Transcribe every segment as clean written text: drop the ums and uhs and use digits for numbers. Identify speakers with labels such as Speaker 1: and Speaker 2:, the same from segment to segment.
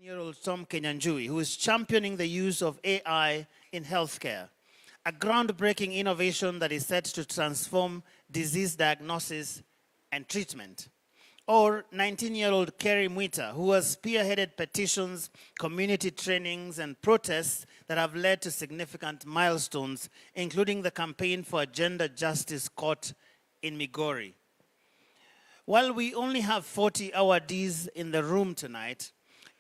Speaker 1: Year-old Tom Kenyanjui, who is championing the use of AI in healthcare, a groundbreaking innovation that is set to transform disease diagnosis and treatment. Or 19-year-old Kerry Mwita, who has spearheaded petitions, community trainings, and protests that have led to significant milestones, including the campaign for a gender justice court in Migori. While we only have 40 awardees in the room tonight,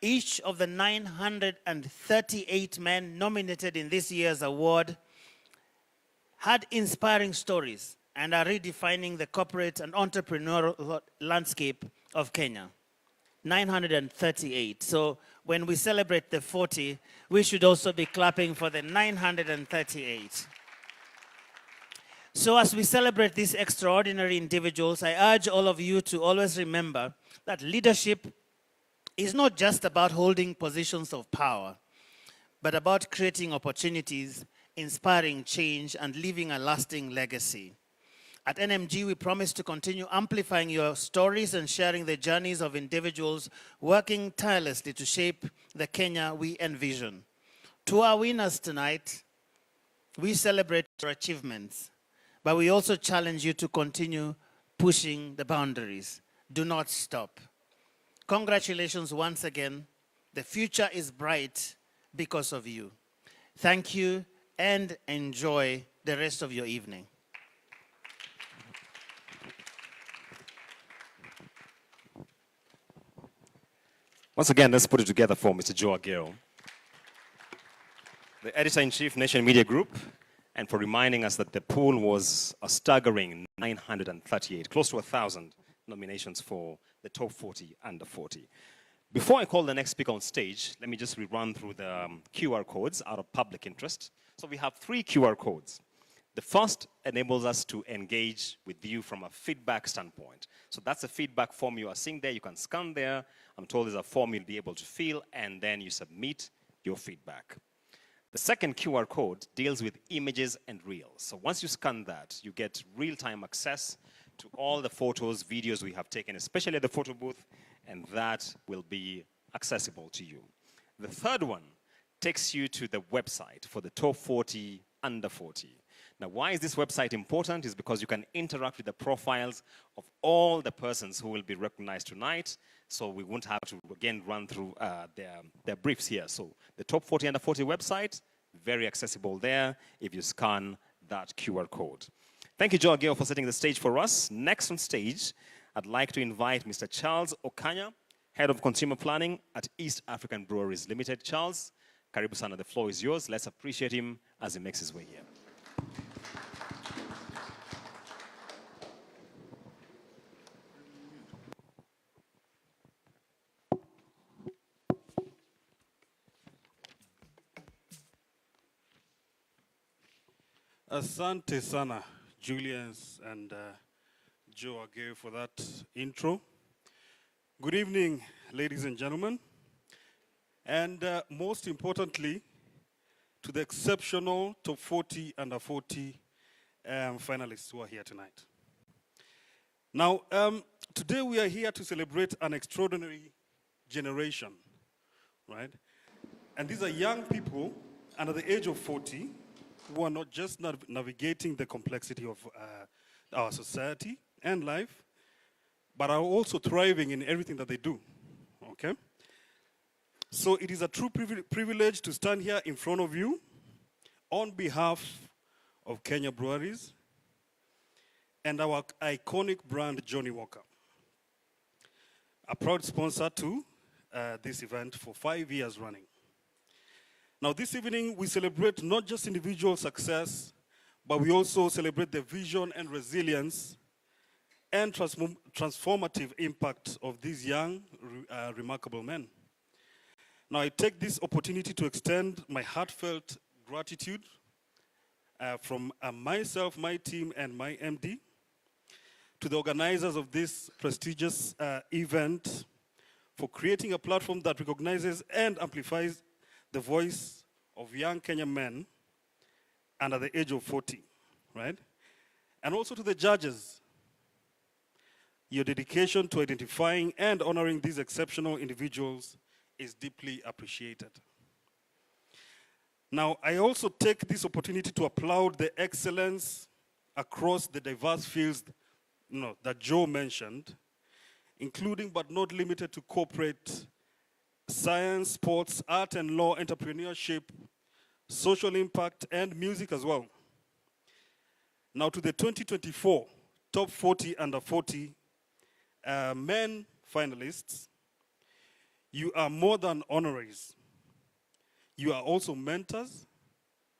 Speaker 1: each of the 938 men nominated in this year's award had inspiring stories and are redefining the corporate and entrepreneurial landscape of Kenya. 938. So when we celebrate the 40, we should also be clapping for the 938. So as we celebrate these extraordinary individuals, I urge all of you to always remember that leadership is not just about holding positions of power, but about creating opportunities, inspiring change, and leaving a lasting legacy. At NMG, we promise to continue amplifying your stories and sharing the journeys of individuals working tirelessly to shape the Kenya we envision. To our winners tonight, we celebrate your achievements, but we also challenge you to continue pushing the boundaries. Do not stop. Congratulations once again. The future is bright because of you. Thank you and enjoy the rest of your evening.
Speaker 2: Once again, let's put it together for Mr. Joe Agero, the Editor-in-Chief, Nation Media Group, and for reminding us that the pool was a staggering 938, close to 1,000 nominations for the top 40 under 40. Before I call the next speaker on stage, let me just rerun through the QR codes out of public interest. So we have 3 QR codes. The first enables us to engage with you from a feedback standpoint. So that's a feedback form you are seeing there. You can scan there. I'm told there's a form you'll be able to fill, and then you submit your feedback. The second QR code deals with images and reels. So once you scan that, you get real-time access to all the photos, videos we have taken, especially at the photo booth, and that will be accessible to you. The third one takes you to the website for the top 40 under 40. Now, why is this website important? Is because you can interact with the profiles of all the persons who will be recognized tonight, so we won't have to, again, run through their briefs here. So the top 40 under 40 website, very accessible there if you scan that QR code. Thank you, Joe Ageo, for setting the stage for us. Next on stage, I'd like to invite Mr. Charles Okanya, Head of Consumer Planning at East African Breweries Limited. Charles, karibu sana, the floor is yours. Let's appreciate him as he makes his way here.
Speaker 3: Asante sana, Julius and Joe Ageo, for that intro. Good evening, ladies and gentlemen. And most importantly, to the exceptional top 40 under 40 finalists who are here tonight. Now, today we are here to celebrate an extraordinary generation, right? And these are young people under the age of 40 who are not just navigating the complexity of our society and life, but are also thriving in everything that they do, okay? So it is a true privilege to stand here in front of you on behalf of Kenya Breweries and our iconic brand, Johnny Walker, a proud sponsor to this event for 5 years running. Now, this evening, we celebrate not just individual success, but we also celebrate the vision and resilience and transformative impact of these young, remarkable men. Now, I take this opportunity to extend my heartfelt gratitude from myself, my team, and my MD to the organizers of this prestigious event for creating a platform that recognizes and amplifies the voice of young Kenyan men under the age of 40, right? And also to the judges, your dedication to identifying and honoring these exceptional individuals is deeply appreciated. Now, I also take this opportunity to applaud the excellence across the diverse fields that Joe mentioned, including but not limited to corporate science, sports, art and law, entrepreneurship, social impact, and music as well. Now to the 2024 Top 40 Under 40 men finalists, you are more than honoraries. You are also mentors,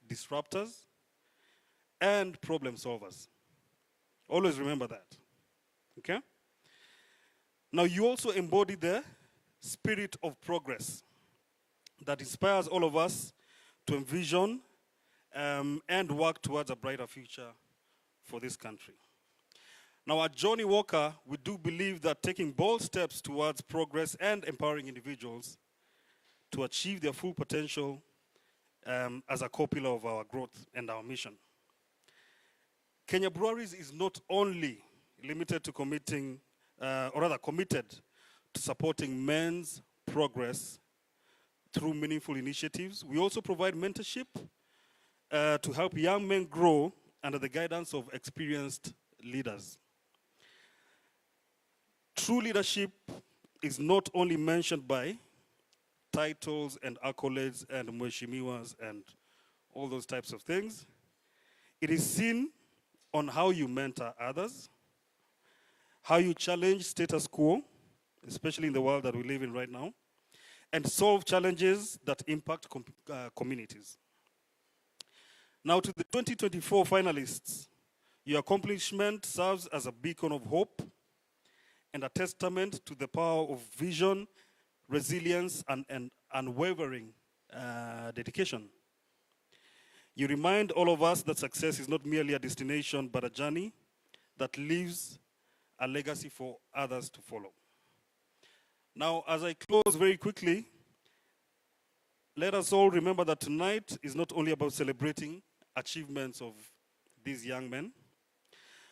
Speaker 3: disruptors, and problem solvers. Always remember that, okay? Now you also embody the spirit of progress that inspires all of us to envision and work towards a brighter future for this country. Now at Johnny Walker, we do believe that taking bold steps towards progress and empowering individuals to achieve their full potential as a core pillar of our growth and our mission. Kenya Breweries is not only limited to committed to supporting men's progress through meaningful initiatives. We also provide mentorship to help young men grow under the guidance of experienced leaders. True leadership is not only mentioned by titles and accolades and mheshimiwas and all those types of things. It is seen on how you mentor others, how you challenge status quo, especially in the world that we live in right now, and solve challenges that impact communities. Now to the 2024 finalists, your accomplishment serves as a beacon of hope and a testament to the power of vision, resilience, and unwavering dedication. You remind all of us that success is not merely a destination, but a journey that leaves a legacy for others to follow. Now, as I close very quickly, let us all remember that tonight is not only about celebrating achievements of these young men,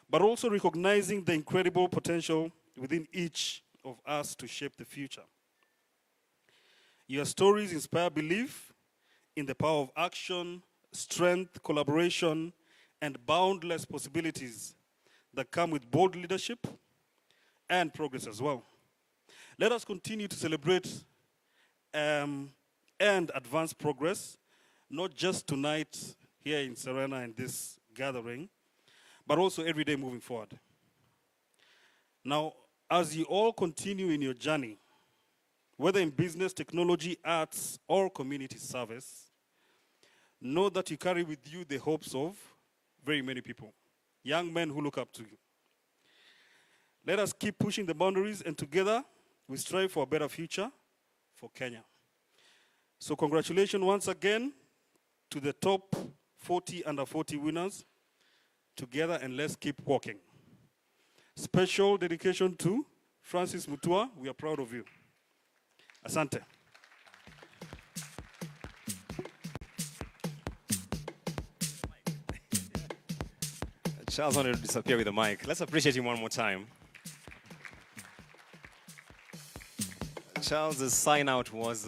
Speaker 3: but also recognizing the incredible potential within each of us to shape the future. Your stories inspire belief in the power of action, strength, collaboration, and boundless possibilities that come with bold leadership and progress as well. Let us continue to celebrate and advance progress, not just tonight here in Serena in this gathering, but also every day moving forward. Now, as you all continue in your journey, whether in business, technology, arts, or community service, know that you carry with you the hopes of very many people, young men who look up to you. Let us keep pushing the boundaries, and together we strive for a better future for Kenya. So congratulations once again to the top 40 Under 40 winners. Together, and let's keep walking. Special dedication to Francis Mutua. We are proud of you. Asante.
Speaker 2: Charles wanted to disappear with the mic. Let's appreciate him one more time. Charles's sign out was,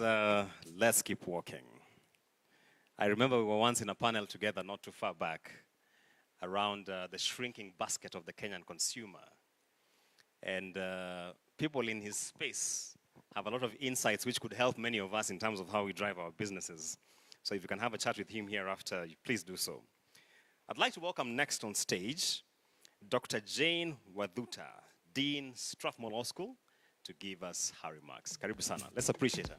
Speaker 2: let's keep walking. I remember we were once in a panel together not too far back around the shrinking basket of the Kenyan consumer. And people in his space have a lot of insights which could help many of us in terms of how we drive our businesses. So if you can have a chat with him hereafter, please do so. I'd like to welcome next on stage Dr. Jane Wadhuta, Dean, Strathmore Law School, to give us her remarks. Karibu sana. Let's appreciate her.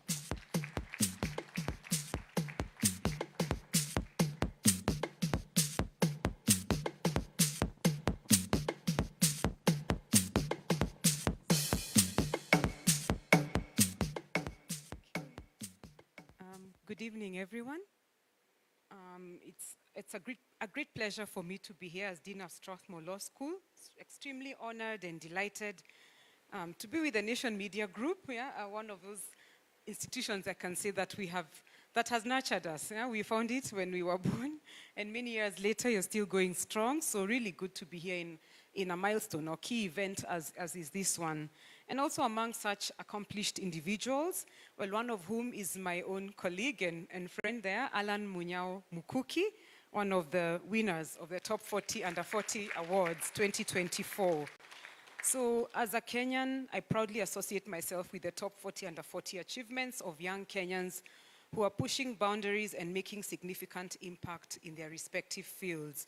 Speaker 4: Good evening, everyone. It's a great pleasure for me to be here as Dean of Strathmore Law School. Extremely honored and delighted to be with the Nation Media Group, one of those institutions I can say that that has nurtured us. Yeah? We found it when we were born, and many years later, you're still going strong. So really good to be here in a milestone or key event as is this one. And also among such accomplished individuals, well, one of whom is my own colleague and friend there, Alan Munyao Mukuki, one of the winners of the Top 40 Under 40 Awards 2024. So as a Kenyan, I proudly associate myself with the top 40 under 40 achievements of young Kenyans who are pushing boundaries and making significant impact in their respective fields.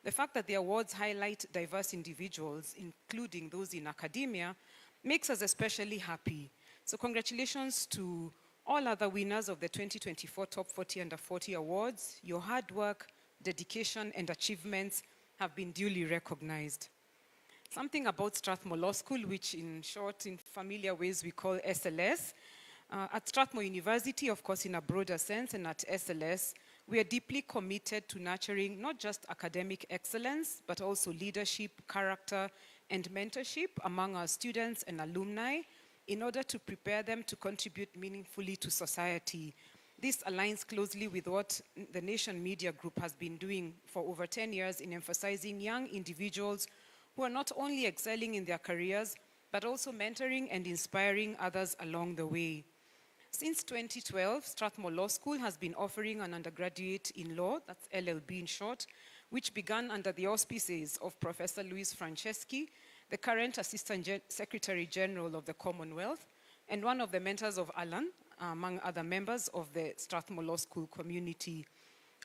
Speaker 4: The fact that the awards highlight diverse individuals, including those in academia, makes us especially happy. So congratulations to all other winners of the 2024 Top 40 Under 40 Awards. Your hard work, dedication, and achievements have been duly recognized. Something about Strathmore Law School, which in short, in familiar ways, we call SLS. At Strathmore University, of course, in a broader sense, and at SLS, we are deeply committed to nurturing not just academic excellence, but also leadership, character, and mentorship among our students and alumni in order to prepare them to contribute meaningfully to society. This aligns closely with what the Nation Media Group has been doing for over 10 years in emphasizing young individuals who are not only excelling in their careers, but also mentoring and inspiring others along the way. Since 2012, Strathmore Law School has been offering an undergraduate in law, that's LLB in short, which began under the auspices of Professor Louis Franceschi, the current Assistant Secretary General of the Commonwealth, and one of the mentors of Alan, among other members of the Strathmore Law School community.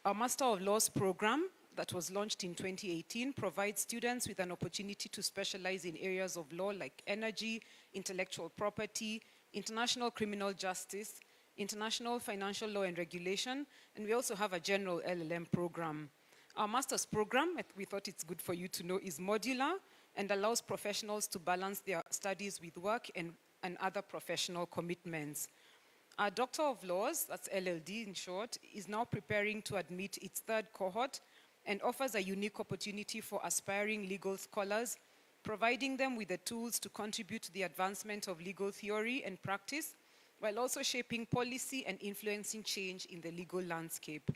Speaker 4: Our Master of Laws program that was launched in 2018 provides students with an opportunity to specialize in areas of law like energy, intellectual property, international criminal justice, international financial law and regulation, and we also have a general LLM program. Our master's program, we thought it's good for you to know, is modular and allows professionals to balance their studies with work and other professional commitments. Our Doctor of Laws, that's LLD in short, is now preparing to admit its third cohort and offers a unique opportunity for aspiring legal scholars, providing them with the tools to contribute to the advancement of legal theory and practice, while also shaping policy and influencing change in the legal landscape.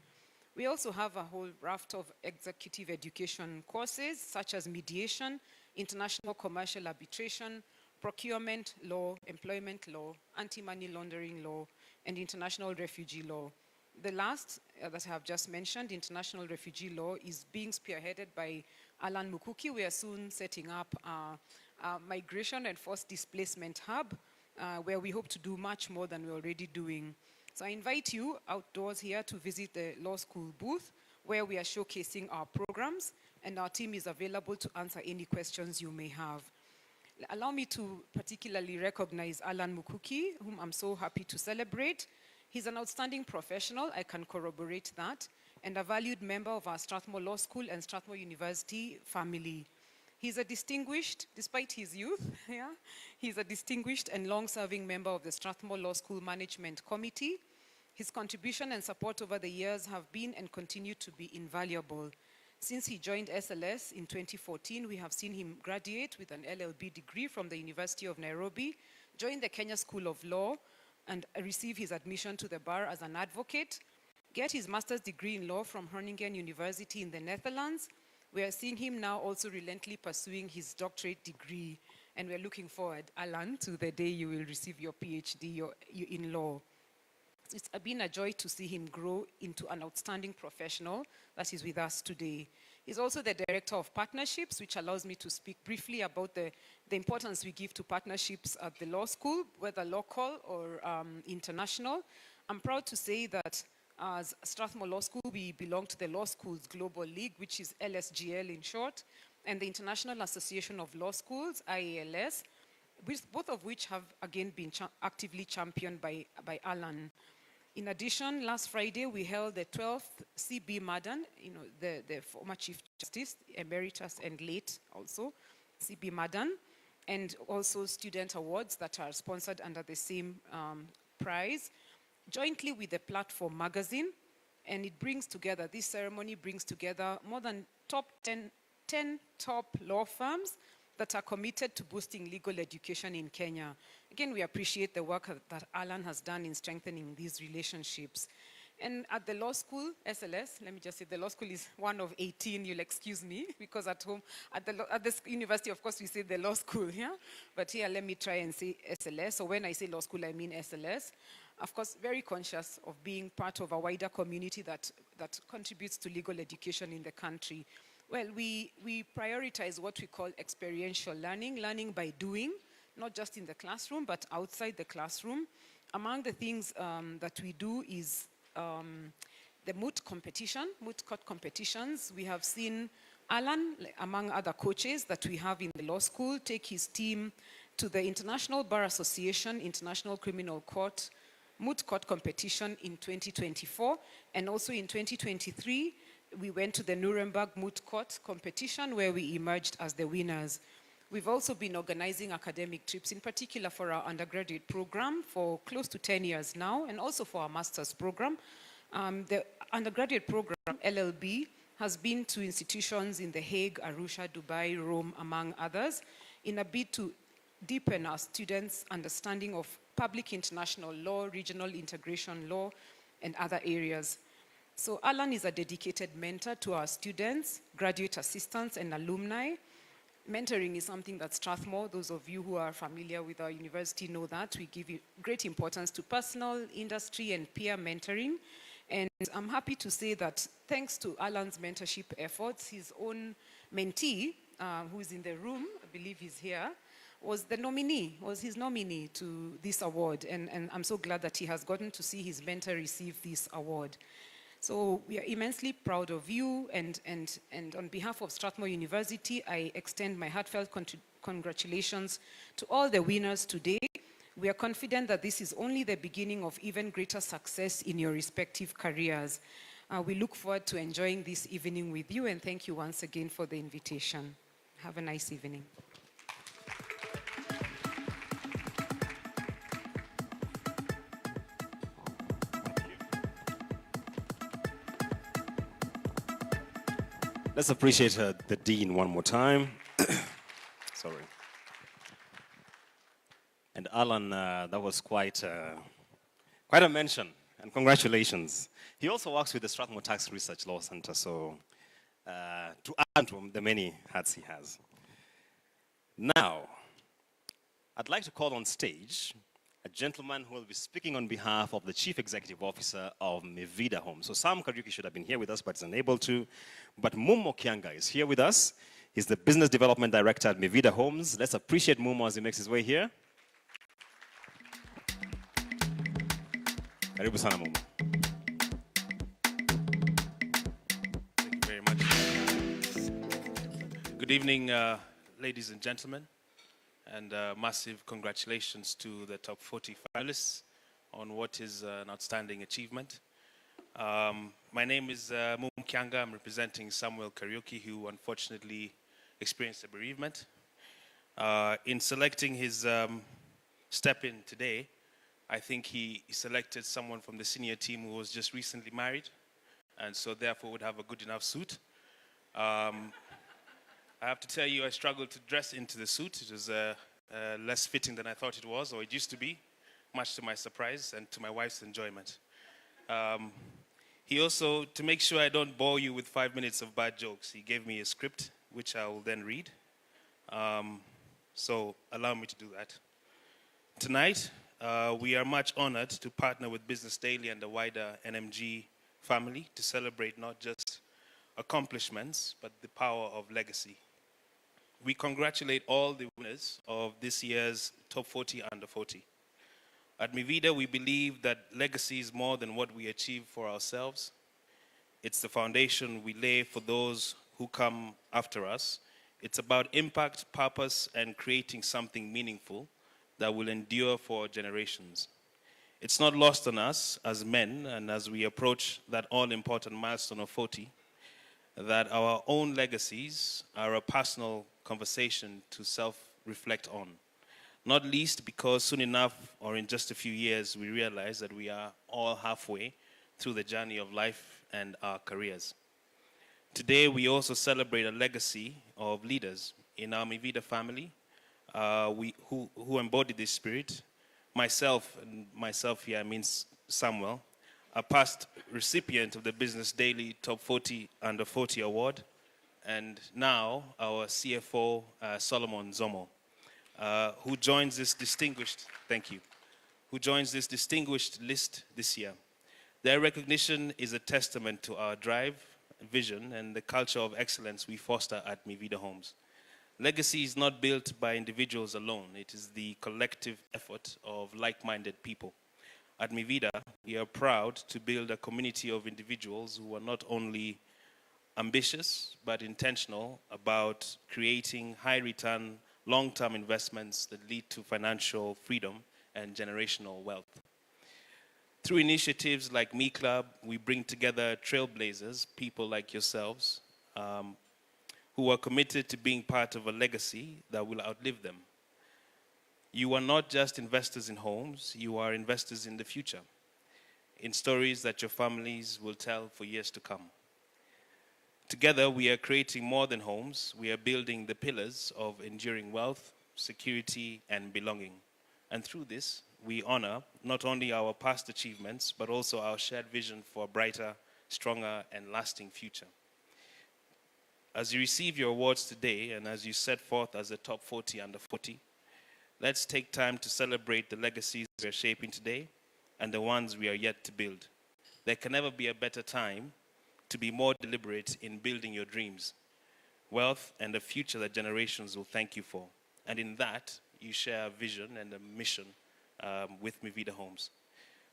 Speaker 4: We also have a whole raft of executive education courses, such as mediation, international commercial arbitration, procurement law, employment law, anti-money laundering law, and international refugee law. The last that I have just mentioned, international refugee law, is being spearheaded by Alan Mukuki. We are soon setting up a migration and forced displacement hub where we hope to do much more than we're already doing. So I invite you outdoors here to visit the law school booth where we are showcasing our programs, and our team is available to answer any questions you may have. Allow me to particularly recognize Alan Mukuki, whom I'm so happy to celebrate. He's an outstanding professional, I can corroborate that, and a valued member of our Strathmore Law School and Strathmore University family. He's a distinguished, despite his youth, he's a distinguished and long-serving member of the Strathmore Law School Management Committee. His contribution and support over the years have been and continue to be invaluable. Since he joined SLS in 2014, we have seen him graduate with an LLB degree from the University of Nairobi, join the Kenya School of Law, and receive his admission to the bar as an advocate, get his master's degree in law from Groningen University in the Netherlands. We are seeing him now also relentlessly pursuing his doctorate degree, and we're looking forward, Alan, to the day you will receive your PhD in law. It's been a joy to see him grow into an outstanding professional that is with us today. He's also the Director of Partnerships, which allows me to speak briefly about the importance we give to partnerships at the law school, whether local or international. I'm proud to say that as Strathmore Law School, we belong to the Law Schools Global League, which is LSGL in short, and the International Association of Law Schools, IALS, both of which have again been actively championed by Alan. In addition, last Friday, we held the 12th CB Madden, the former Chief Justice, Emeritus and late also, CB Madden, and also student awards that are sponsored under the same prize, jointly with the Platform magazine. And it brings together, this ceremony brings together more than 10 top law firms that are committed to boosting legal education in Kenya. Again, we appreciate the work that Alan has done in strengthening these relationships. And at the law school, SLS, let me just say the law school is one of 18, you'll excuse me, because at home, at this university, of course, we say the law school, yeah? But here, let me try and say SLS. So when I say law school, I mean SLS. Of course, very conscious of being part of a wider community that contributes to legal education in the country. Well, we prioritize what we call experiential learning, learning by doing, not just in the classroom, but outside the classroom. Among the things that we do is the moot court competitions. We have seen Alan, among other coaches that we have in the law school, take his team to the International Bar Association, International Criminal Court, moot court competition in 2024. And also in 2023, we went to the Nuremberg moot court competition where we emerged as the winners. We've also been organizing academic trips, in particular for our undergraduate program for close to 10 years now, and also for our master's program. The undergraduate program, LLB, has been to institutions in The Hague, Arusha, Dubai, Rome, among others, in a bid to deepen our students' understanding of public international law, regional integration law, and other areas. So Alan is a dedicated mentor to our students, graduate assistants, and alumni. Mentoring is something that Strathmore, those of you who are familiar with our university know that. We give great importance to personal, industry, and peer mentoring. And I'm happy to say that thanks to Alan's mentorship efforts, his own mentee, who's in the room, I believe he's here, was his nominee to this award. And I'm so glad that he has gotten to see his mentor receive this award. So we are immensely proud of you, and on behalf of Strathmore University, I extend my heartfelt congratulations to all the winners today. We are confident that this is only the beginning of even greater success in your respective careers. We look forward to enjoying this evening with you, and thank you once again for the invitation. Have a nice evening.
Speaker 2: Let's appreciate the Dean one more time. Sorry. And Alan, that was quite a mention, and congratulations. He also works with the Strathmore Tax Research Law Center, so to add to the many hats he has. Now, I'd like to call on stage a gentleman who will be speaking on behalf of the Chief Executive Officer of Mivida Homes. So Sam Kariuki should have been here with us, but is unable to. But Mumo Kianga is here with us. He's the Business Development Director at Mivida Homes. Let's appreciate Mumo as he makes his way here. Karibu sana Mumo.
Speaker 5: Thank you very much. Good evening, ladies and gentlemen. And massive congratulations to the top 40 finalists on what is an outstanding achievement. My name is Mum Kianga. I'm representing Samuel Kariuki, who unfortunately experienced a bereavement. In selecting his step-in today, I think he selected someone from the senior team who was just recently married, and so therefore would have a good enough suit. I have to tell you, I struggled to dress into the suit. It was less fitting than I thought it was, or it used to be, much to my surprise and to my wife's enjoyment. He also, to make sure I don't bore you with 5 minutes of bad jokes, he gave me a script, which I will then read. So allow me to do that. Tonight, we are much honored to partner with Business Daily and the wider NMG family to celebrate not just accomplishments, but the power of legacy. We congratulate all the winners of this year's Top 40 Under 40. At Mivida, we believe that legacy is more than what we achieve for ourselves. It's the foundation we lay for those who come after us. It's about impact, purpose, and creating something meaningful that will endure for generations. It's not lost on us as men, and as we approach that all-important milestone of 40, that our own legacies are a personal conversation to self-reflect on. Not least because soon enough, or in just a few years, we realize that we are all halfway through the journey of life and our careers. Today, we also celebrate a legacy of leaders in our Mivida family who embody this spirit. Myself, and myself here means Samuel. a past recipient of the Business Daily Top 40 Under 40 Award, and now our CFO, Solomon Zomo, who joins this distinguished, thank you, who joins this distinguished list this year. Their recognition is a testament to our drive, vision, and the culture of excellence we foster at Mivida Homes. Legacy is not built by individuals alone. It is the collective effort of like-minded people. At Mivida, we are proud to build a community of individuals who are not only ambitious, but intentional about creating high-return, long-term investments that lead to financial freedom and generational wealth. Through initiatives like Me Club, we bring together trailblazers, people like yourselves, who are committed to being part of a legacy that will outlive them. You are not just investors in homes, you are investors in the future, in stories that your families will tell for years to come. Together, we are creating more than homes. We are building the pillars of enduring wealth, security, and belonging. And through this, we honor not only our past achievements, but also our shared vision for a brighter, stronger, and lasting future. As you receive your awards today, and as you set forth as the top 40 under 40, let's take time to celebrate the legacies we are shaping today and the ones we are yet to build. There can never be a better time to be more deliberate in building your dreams, wealth, and a future that generations will thank you for. And in that, you share a vision and a mission with Mivida Homes.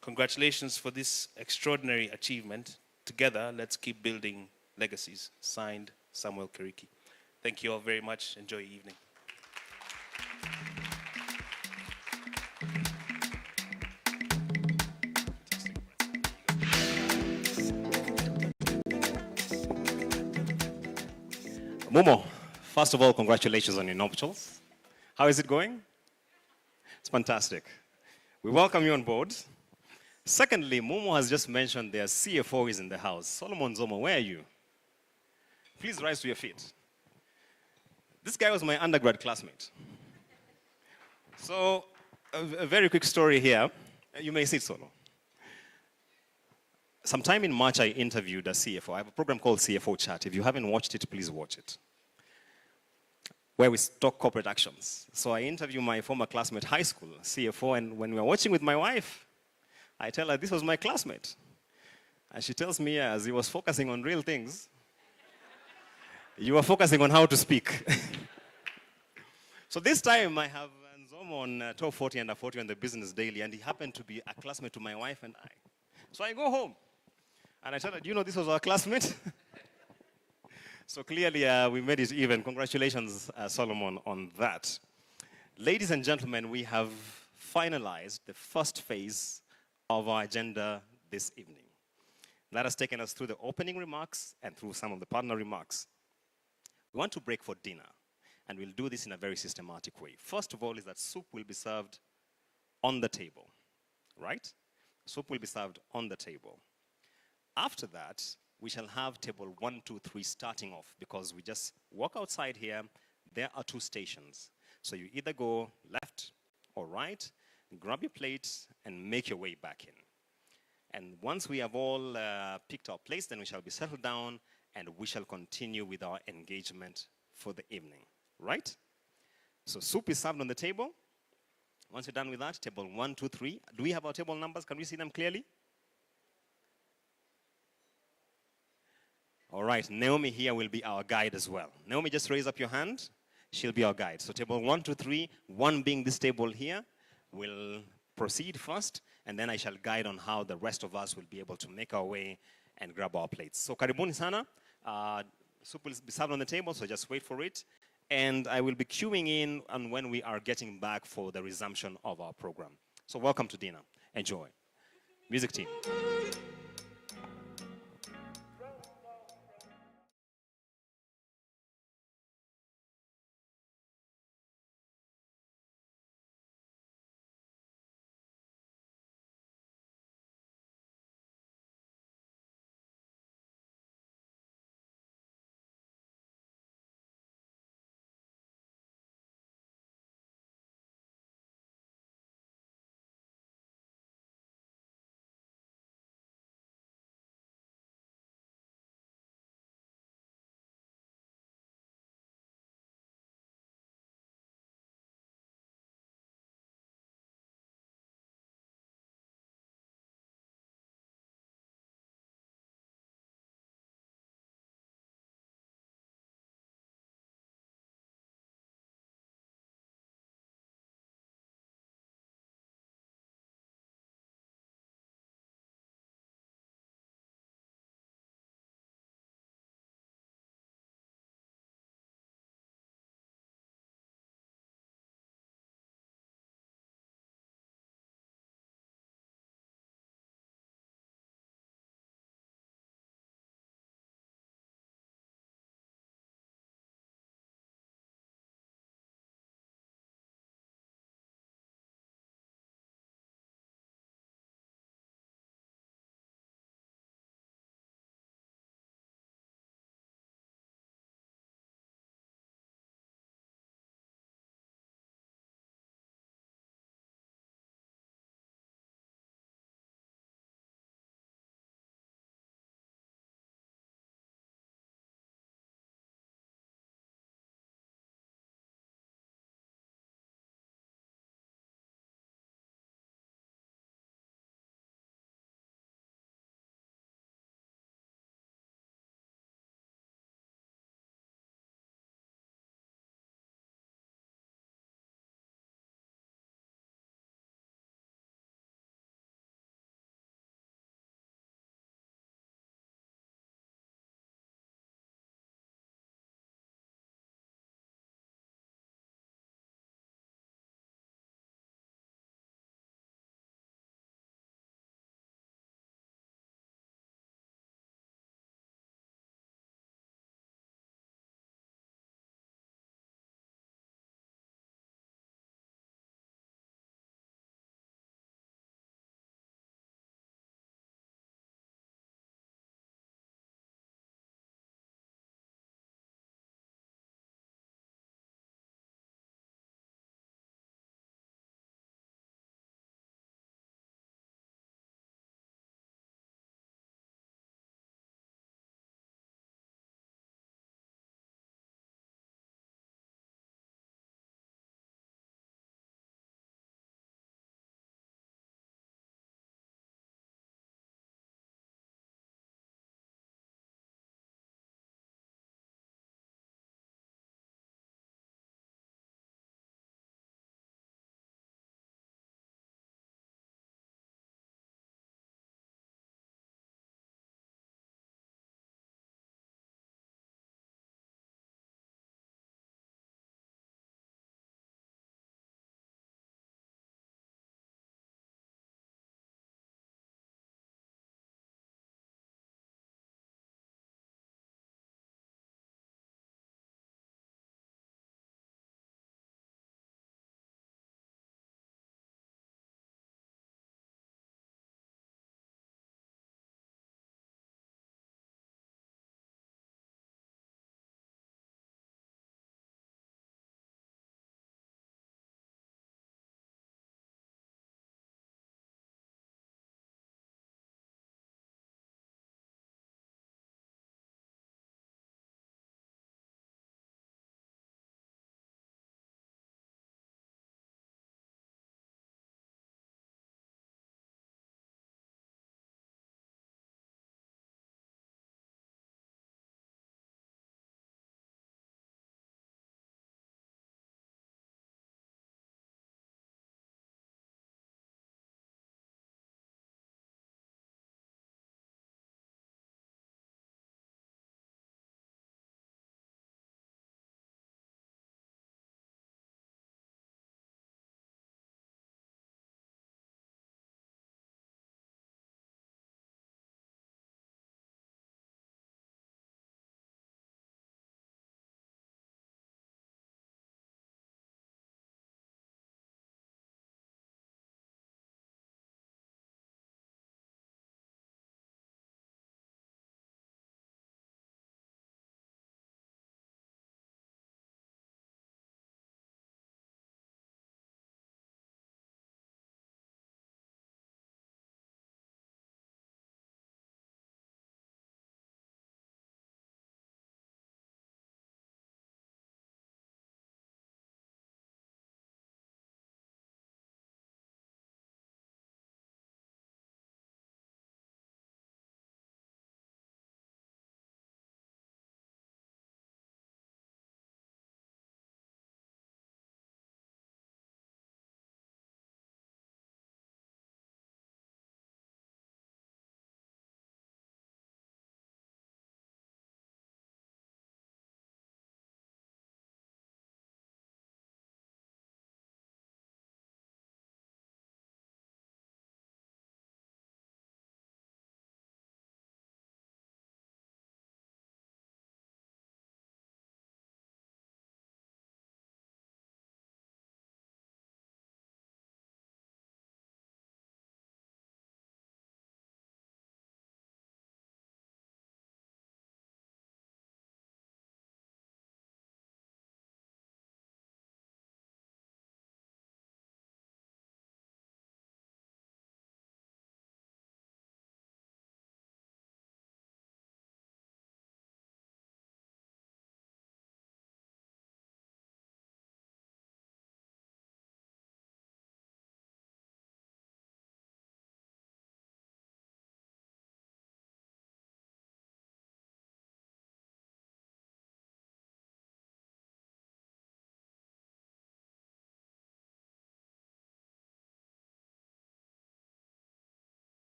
Speaker 5: Congratulations for this extraordinary achievement. Together, let's keep building legacies. Signed, Samuel Kariki. Thank you all very much. Enjoy your evening.
Speaker 2: Momo, first of all, congratulations on your nuptials. How is it going? It's fantastic. We welcome you on board. Secondly, Momo has just mentioned their CFO is in the house. Solomon Zomo, where are you? Please rise to your feet. This guy was my undergrad classmate. So, a very quick story here. You may sit, Solo. Sometime in March, I interviewed a CFO. I have a program called CFO Chat. If you haven't watched it, please watch it, where we talk corporate actions. So I interview my former classmate, high school CFO, and when we were watching with my wife, I tell her this was my classmate. And she tells me, as he was focusing on real things, you were focusing on how to speak. So this time I have Nzomo on top 40 under 40 on the Business Daily, and he happened to be a classmate to my wife and I. So I go home, and I tell her, do you know this was our classmate? So clearly we made it even. Congratulations, Solomon, on that. Ladies and gentlemen, we have finalized the first phase of our agenda this evening. That has taken us through the opening remarks and through some of the partner remarks. We want to break for dinner, and we'll do this in a very systematic way. First of all is that soup will be served on the table, right? Soup will be served on the table. After that, we shall have table 1, 2, 3 starting off, because we just walk outside here. There are 2 stations. So you either go left or right, grab your plate, and make your way back in. And once we have all picked our place, then we shall be settled down, and we shall continue with our engagement for the evening, right? So soup is served on the table. Once you're done with that, table 1, 2, 3. Do we have our table numbers? Can we see them clearly? All right, Naomi here will be our guide as well. Naomi, just raise up your hand. She'll be our guide. So table 1, 2, 3, 1 being this table here, will proceed first, and then I shall guide on how the rest of us will be able to make our way and grab our plates. So karibuni sana. Soup will be served on the table, so just wait for it. And I will be queuing in on when we are getting back for the resumption of our program. So welcome to dinner. Enjoy. Music team.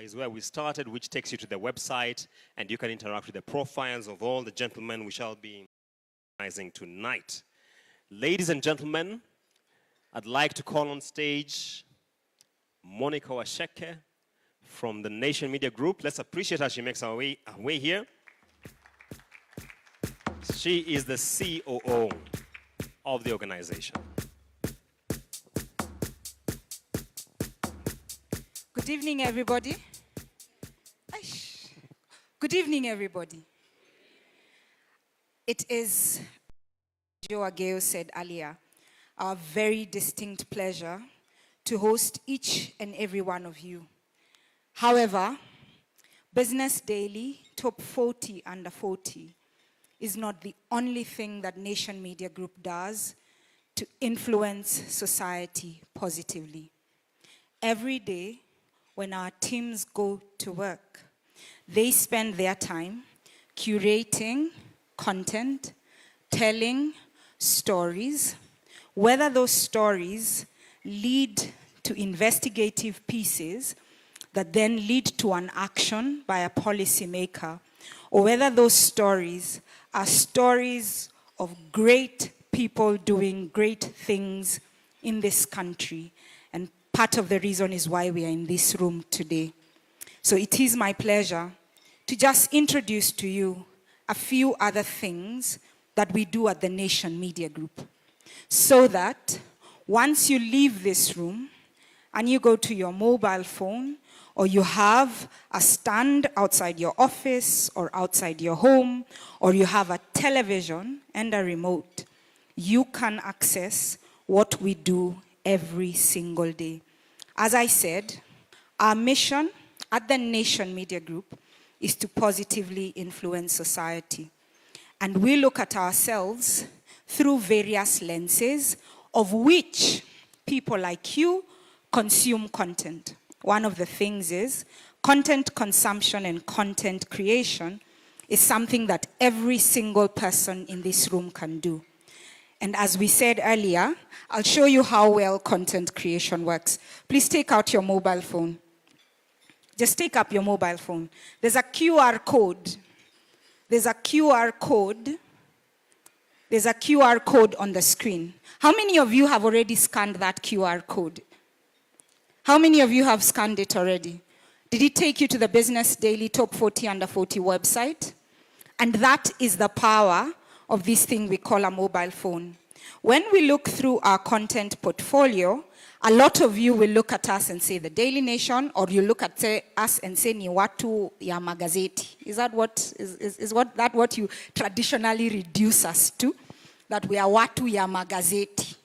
Speaker 2: is where we started, which takes you to the website, and you can interact with the profiles of all the gentlemen we shall be recognizing tonight. Ladies and gentlemen, I'd like to call on stage Monica Washeke from the Nation Media Group. Let's appreciate her. She makes her way here. She is the COO of the organization.
Speaker 6: Good evening, everybody. Good evening, everybody. It is, Joe Ageo said earlier, our very distinct pleasure to host each and every one of you. However, Business Daily Top 40 Under 40 is not the only thing that Nation Media Group does to influence society positively. Every day, when our teams go to work, they spend their time curating content, telling stories, whether those stories lead to investigative pieces that then lead to an action by a policymaker, or whether those stories are stories of great people doing great things in this country. And part of the reason is why we are in this room today. So it is my pleasure to just introduce to you a few other things that we do at the Nation Media Group, so that once you leave this room and you go to your mobile phone, or you have a stand outside your office or outside your home, or you have a television and a remote, you can access what we do every single day. As I said, our mission at the Nation Media Group is to positively influence society. And we look at ourselves through various lenses of which people like you consume content. One of the things is content consumption and content creation is something that every single person in this room can do. And as we said earlier, I'll show you how well content creation works. Please take out your mobile phone. Just take up your mobile phone. There's a QR code. There's a QR code. There's a QR code on the screen. How many of you have already scanned that QR code? How many of you have scanned it already? Did it take you to the Business Daily Top 40 Under 40 website? And that is the power of this thing we call a mobile phone. When we look through our content portfolio, a lot of you will look at us and say the Daily Nation, or you look at us and say ni watu ya magazeti. Is that what you traditionally reduce us to? That we are watu ya magazeti.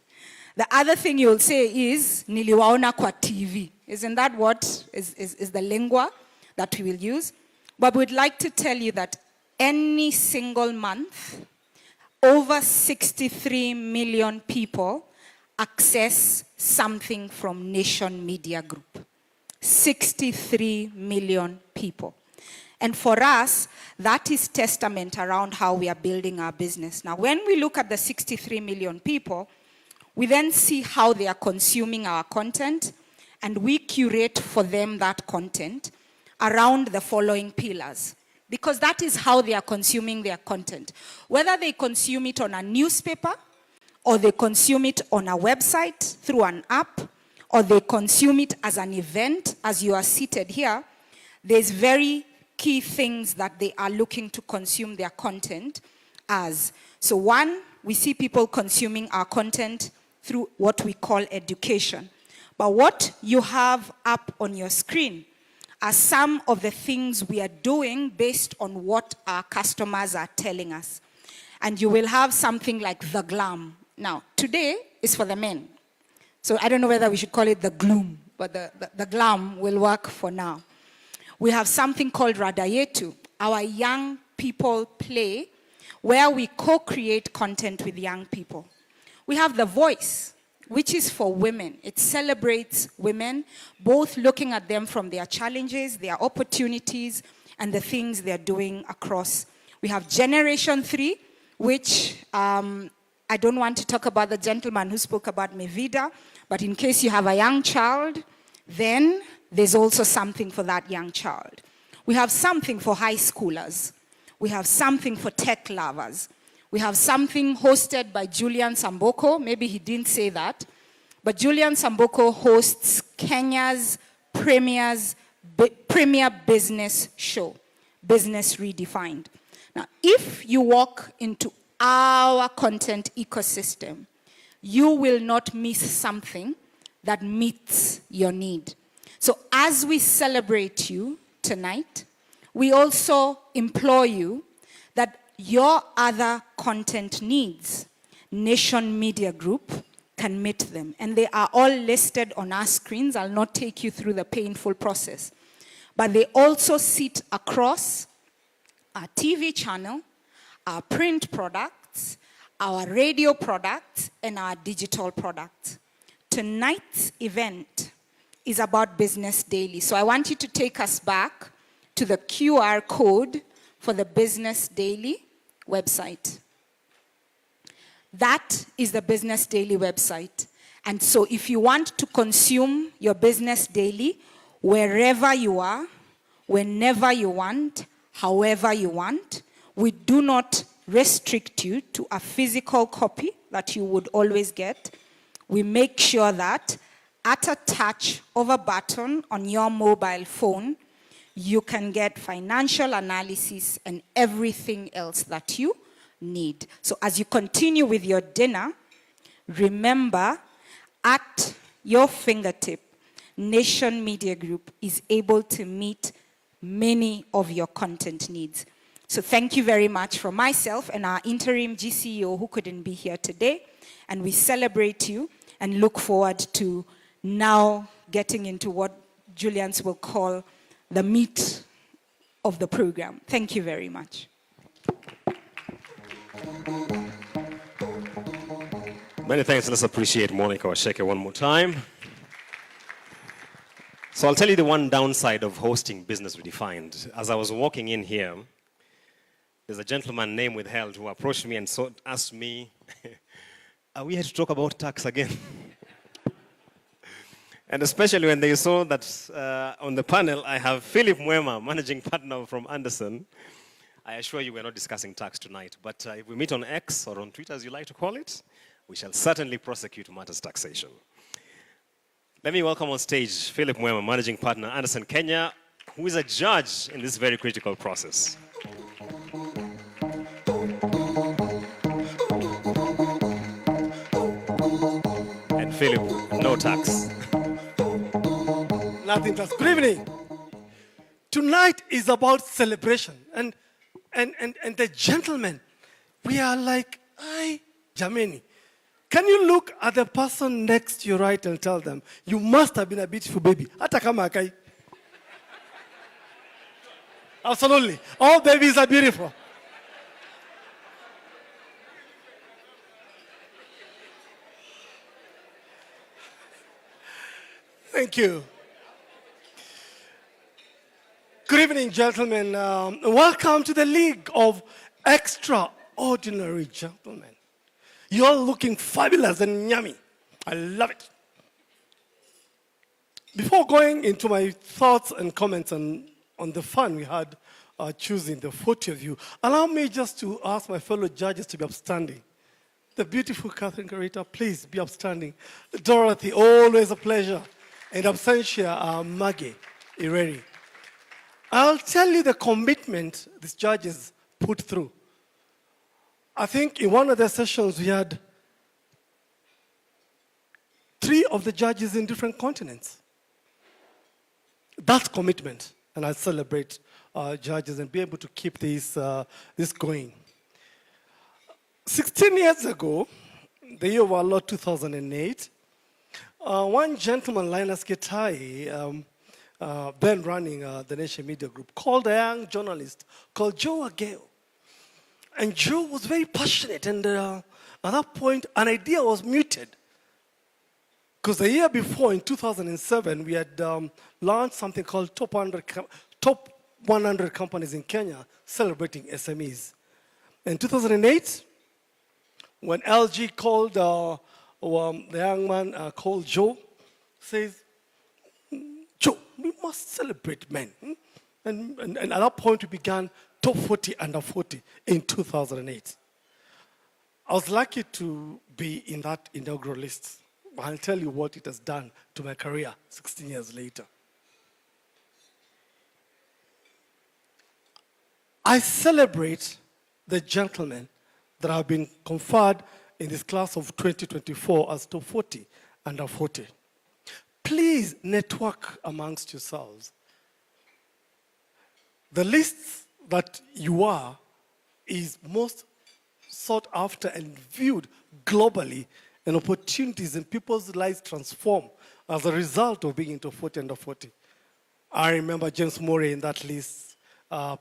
Speaker 6: The other thing you'll say is niliwaona kwa TV. Isn't that what is the lingua that we will use? But we'd like to tell you that any single month, over 63 million people access something from Nation Media Group. 63 million people. And for us, that is testament around how we are building our business. Now, when we look at the 63 million people, we then see how they are consuming our content, and we curate for them that content around the following pillars. Because that is how they are consuming their content. Whether they consume it on a newspaper, or they consume it on a website through an app, or they consume it as an event, as you are seated here, there's very key things that they are looking to consume their content as. So one, we see people consuming our content through what we call education. But what you have up on your screen are some of the things we are doing based on what our customers are telling us. And you will have something like the glam. Now, today is for the men. So I don't know whether we should call it the gloom, but the glam will work for now. We have something called Radayetu, our young people play, where we co-create content with young people. We have The Voice, which is for women. It celebrates women, both looking at them from their challenges, their opportunities, and the things they're doing across. We have Generation 3, which I don't want to talk about the gentleman who spoke about Mevida, but in case you have a young child, then there's also something for that young child. We have something for high schoolers. We have something for tech lovers. We have something hosted by Julian Samboko. Maybe he didn't say that. But Julian Samboko hosts Kenya's premier business show, Business Redefined. Now, if you walk into our content ecosystem, you will not miss something that meets your need. So as we celebrate you tonight, we also implore you that your other content needs, Nation Media Group can meet them. And they are all listed on our screens. I'll not take you through the painful process. But they also sit across our TV channel, our print products, our radio products, and our digital products. Tonight's event is about Business Daily. So I want you to take us back to the QR code for the Business Daily website. That is the Business Daily website. And so if you want to consume your Business Daily wherever you are, whenever you want, however you want, we do not restrict you to a physical copy that you would always get. We make sure that at a touch of a button on your mobile phone, you can get financial analysis and everything else that you need. So as you continue with your dinner, remember at your fingertip, Nation Media Group is able to meet many of your content needs. So thank you very much from myself and our interim GCEO who couldn't be here today. And we celebrate you and look forward to now getting into what Julians will call the meat of the program. Thank you very much.
Speaker 2: Many thanks. Let's appreciate Monica Washeke one more time. So I'll tell you the one downside of hosting Business Redefined. As I was walking in here, there's a gentleman name withheld who approached me and asked me, are we here to talk about tax again? And especially when they saw that on the panel, I have Philip Mwema, managing partner from Anderson. I assure you we're not discussing tax tonight, but if we meet on X or on Twitter, as you like to call it, we shall certainly prosecute matters taxation. Let me welcome on stage Philip Mwema, managing partner, Anderson, Kenya, who is a judge in this very critical process. And Philip, no tax.
Speaker 7: Nothing else. Good evening. Tonight is about celebration. And the gentlemen, we are like, ay, Jameni. Can you look at the person next to your right and tell them, you must have been a beautiful baby. Hata kama akai. Absolutely. All babies are beautiful. Thank you. Good evening, gentlemen. Welcome to the League of Extraordinary Gentlemen. You're looking fabulous and yummy. I love it. Before going into my thoughts and comments on the fun we had choosing the 40 of you, allow me just to ask my fellow judges to be upstanding. The beautiful Catherine Carita, please be upstanding. Dorothy, always a pleasure. And absentia, Maggie Ireri. I'll tell you the commitment these judges put through. I think in one of the sessions we had 3 of the judges in different continents. That's commitment, and I celebrate judges and be able to keep this going. 16 years ago, the year of our Lord 2008, one gentleman, Linus Gitahi, then running the Nation Media Group, called a young journalist called Joe Ageo. And Joe was very passionate, and at that point, an idea was muted. Because the year before, in 2007, we had launched something called Top 100 Companies in Kenya, celebrating SMEs. In 2008, when LG called the young man called Joe, says, Joe, must celebrate men. And at that point, we began Top 40 Under 40 in 2008. I was lucky to be in that inaugural list. I'll tell you what it has done to my career 16 years later. I celebrate the gentlemen that have been conferred in this class of 2024 as Top 40 Under 40. Please network amongst yourselves. The list that you are is most sought after and viewed globally, and opportunities and people's lives transform as a result of being into 40 Under 40. I remember James Murray in that list,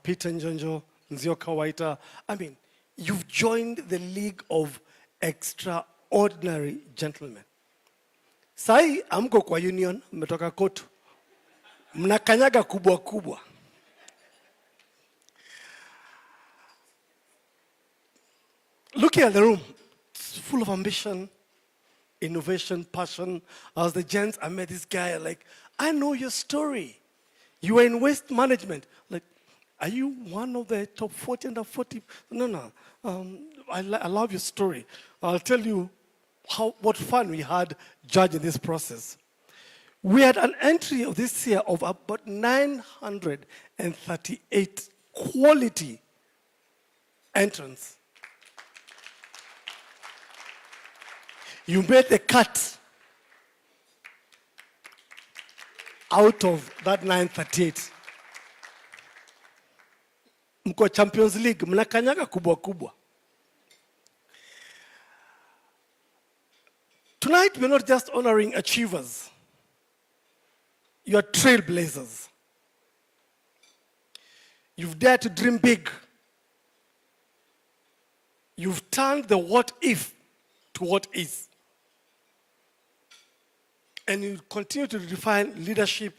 Speaker 7: Peter Njonjo, Nzioka Waita. I mean, you've joined the league of extraordinary gentlemen. Sai amko kwa union, mmetoka kotu. Mnakanyaga kubwa kubwa. Looking at the room, it's full of ambition, innovation, passion. As the gents, I met this guy, like, I know your story. You were in waste management. Like, are you one of the top 40 Under 40? No. I love your story. I'll tell you what fun we had judging this process. We had an entry of this year of about 938 quality entrants. You made the cut out of that 938. Mko Champions League, mnakanyaga kubwa kubwa. Tonight, we're not just honoring achievers. You are trailblazers. You've dared to dream big. You've turned the what if to what is. And you continue to define leadership,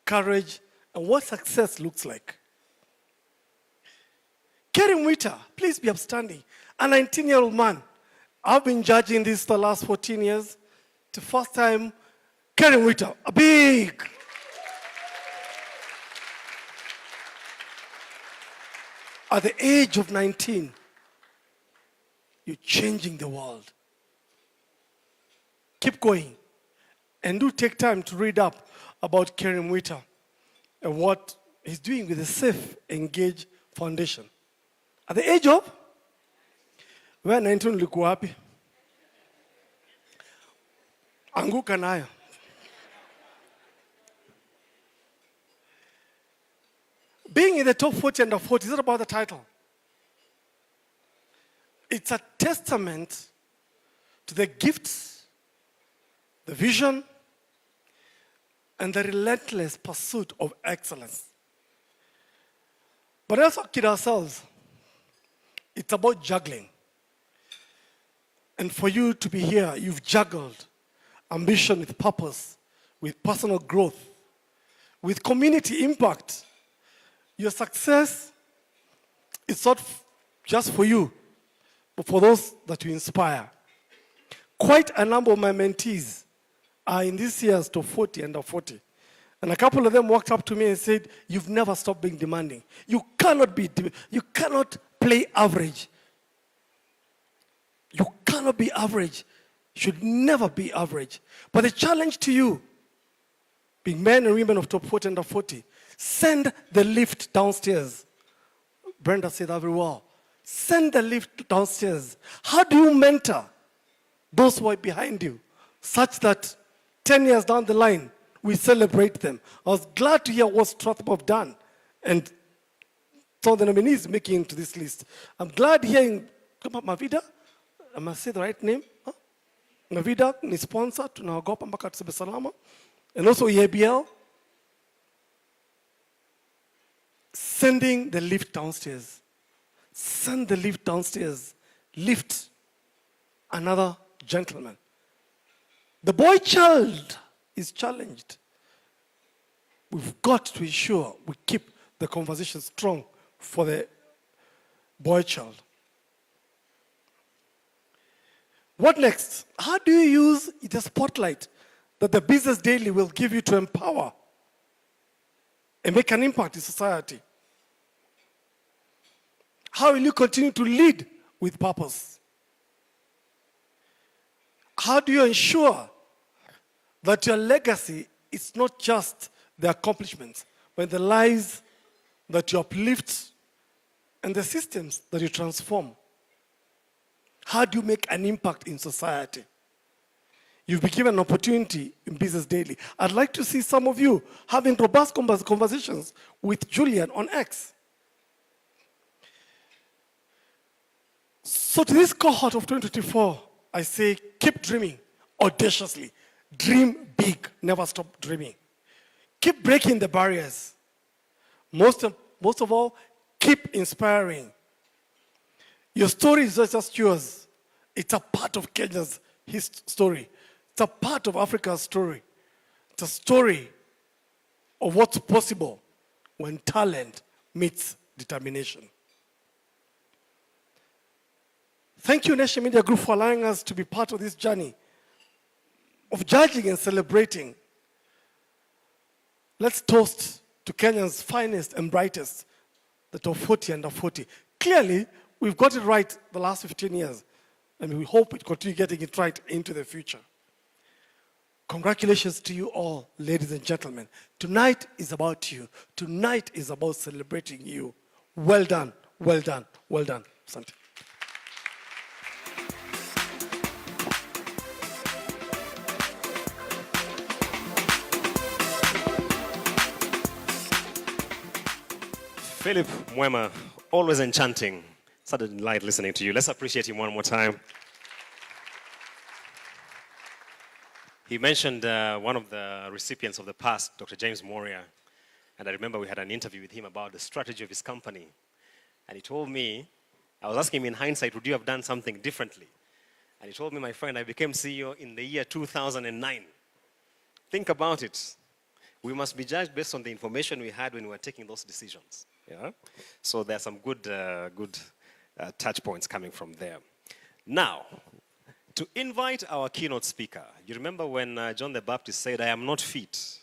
Speaker 7: courage, and what success looks like. Kerry Mwita, please be upstanding. A 19-year-old man. I've been judging this for the last 14 years. The first time, Kerry Mwita, a big. At the age of 19, you're changing the world. Keep going. And do take time to read up about Kerry Mwita and what he's doing with the Safe Engage Foundation. At the age of? Where 19 ulikuwa wapi? Anguka nayo. Being in the top 40 Under 40 is not about the title. It's a testament to the gifts, the vision, and the relentless pursuit of excellence. But let's not kid ourselves. It's about juggling. And for you to be here, you've juggled ambition with purpose, with personal growth, with community impact. Your success is not just for you, but for those that you inspire. Quite a number of my mentees are in this year's top 40 Under 40. And a couple of them walked up to me and said, you've never stopped being demanding. You cannot play average. You cannot be average. You should never be average. But the challenge to you, being men and women of top 40 Under 40, send the lift downstairs. Brenda said that very well. Send the lift downstairs. How do you mentor those who are behind you such that 10 years down the line, we celebrate them? I was glad to hear what Strathmore have done and some of the nominees making into this list. I'm glad hearing Mavida. I must say the right name. Huh? Mavida ni sponsor, tunaogopa mpaka tuseme salama. And also EABL. Sending the lift downstairs. Send the lift downstairs. Lift another gentleman. The boy child is challenged. We've got to ensure we keep the conversation strong for the boy child. What next? How do you use the spotlight that the Business Daily will give you to empower and make an impact in society? How will you continue to lead with purpose? How do you ensure that your legacy is not just the accomplishments, but the lives that you uplift and the systems that you transform? How do you make an impact in society? You've been given an opportunity in Business Daily. I'd like to see some of you having robust conversations with Julian on X. So to this cohort of 2024, I say keep dreaming audaciously. Dream big, never stop dreaming. Keep breaking the barriers. Most of all, keep inspiring. Your story is not just yours. It's a part of Kenya's story. It's a part of Africa's story. It's a story of what's possible when talent meets determination. Thank you, Nation Media Group, for allowing us to be part of this journey of judging and celebrating. Let's toast to Kenya's finest and brightest, the top 40 under 40. Clearly, we've got it right the last 15 years, and we hope we continue getting it right into the future. Congratulations to you all, ladies and gentlemen. Tonight is about you. Tonight is about celebrating you. Well done, well done, well done. Asante.
Speaker 2: Philip Mwema, always enchanting. Such a delight listening to you. Let's appreciate him one more time. He mentioned one of the recipients of the past, Dr. James Moria, and I remember we had an interview with him about the strategy of his company. And he told me, I was asking him in hindsight, would you have done something differently? And he told me, my friend, I became CEO in the year 2009. Think about it. We must be judged based on the information we had when we were taking those decisions. Yeah? So there are some good touch points coming from there. Now, to invite our keynote speaker, you remember when John the Baptist said, I am not fit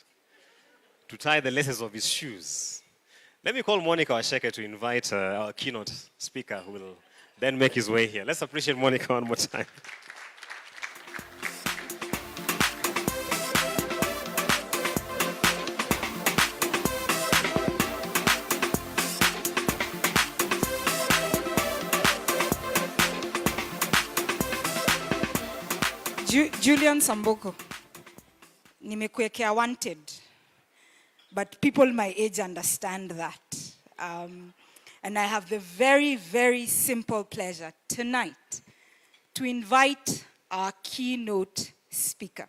Speaker 2: to tie the laces of his shoes. Let me call Monica Washeke to invite our keynote speaker who will then make his way here. Let's appreciate Monica one more time.
Speaker 6: Julian Samboko, nimekuwekea wanted, but people my age understand that. And I have the very, very simple pleasure tonight to invite our keynote speaker.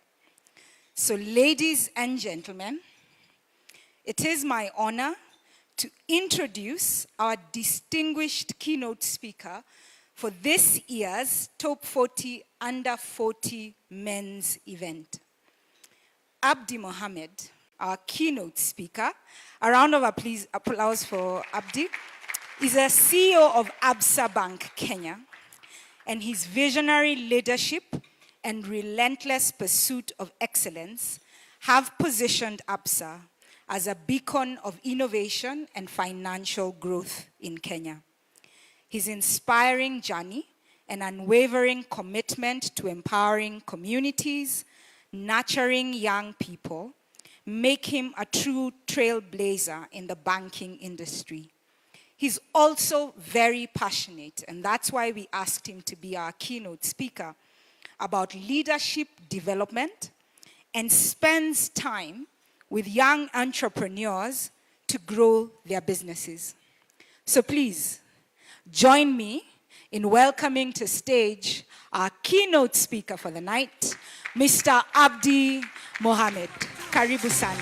Speaker 6: So ladies and gentlemen, it is my honor to introduce our distinguished keynote speaker for this year's Top 40 Under 40 Men's event. Abdi Mohammed, our keynote speaker, a round of applause for Abdi, is a CEO of Absa Bank Kenya, and his visionary leadership and relentless pursuit of excellence have positioned Absa as a beacon of innovation and financial growth in Kenya. His inspiring journey and unwavering commitment to empowering communities, nurturing young people, make him a true trailblazer in the banking industry. He's also very passionate, and that's why we asked him to be our keynote speaker, about leadership development, and spends time with young entrepreneurs to grow their businesses. So please, join me in welcoming to stage our keynote speaker for the night, Mr. Abdi Mohammed. Karibu sana.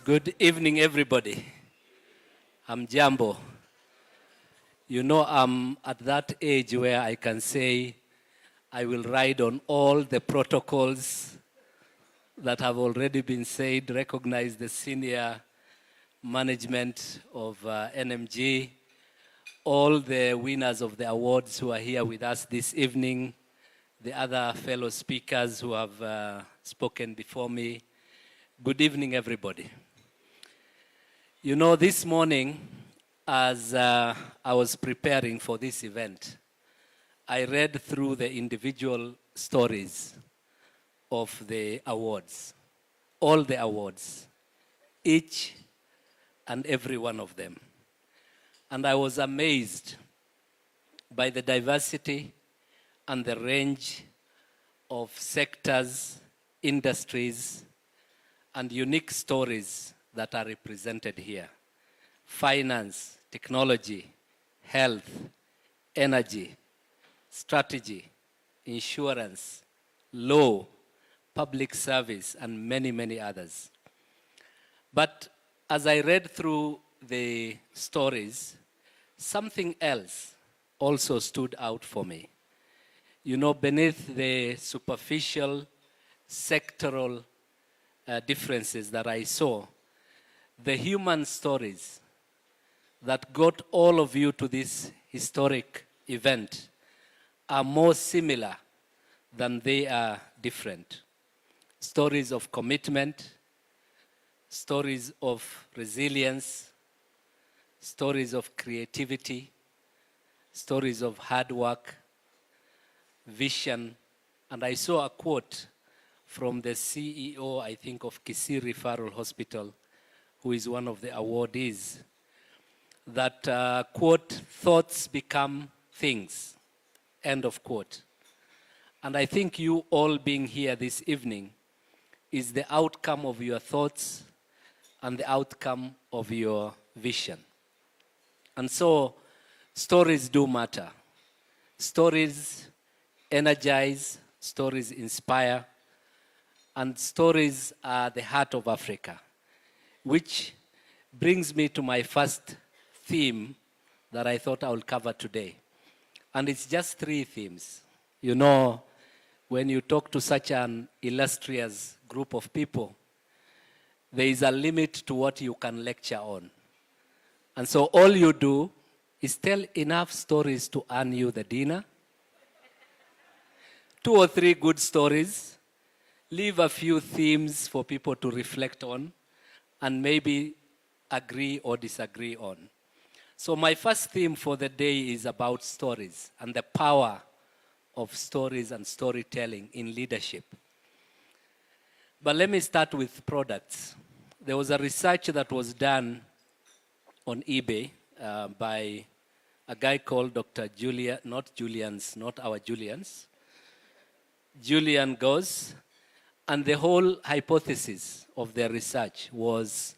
Speaker 8: Good evening, everybody. I'm Jambo. You know, I'm at that age where I can say I will ride on all the protocols that have already been said, recognize the senior management of NMG, all the winners of the awards who are here with us this evening, the other fellow speakers who have spoken before me. Good evening, everybody. You know, this morning, as I was preparing for this event, I read through the individual stories of the awards, all the awards, each and every one of them. And I was amazed by the diversity and the range of sectors, industries, and unique stories that are represented here. Finance, technology, health, energy, strategy, insurance, law, public service, and many, many others. But as I read through the stories, something else also stood out for me. You know, beneath the superficial, sectoral differences that I saw, the human stories that got all of you to this historic event are more similar than they are different. Stories of commitment, stories of resilience, stories of creativity, stories of hard work, vision. And I saw a quote from the CEO, I think, of Kisii Referral Hospital, who is one of the awardees, that, quote, thoughts become things, end of quote. And I think you all being here this evening is the outcome of your thoughts and the outcome of your vision. And so stories do matter. Stories energize, stories inspire, and stories are the heart of Africa, which brings me to my first theme that I thought I would cover today. And it's just 3 themes. You know, when you talk to such an illustrious group of people, there is a limit to what you can lecture on. And so all you do is tell enough stories to earn you the dinner, 2 or 3 good stories, leave a few themes for people to reflect on, and maybe agree or disagree on. So my first theme for the day is about stories and the power of stories and storytelling in leadership. But let me start with products. There was a research that was done on eBay by a guy called Dr. Julian, not our Julians, Julian Goss. And the whole hypothesis of their research was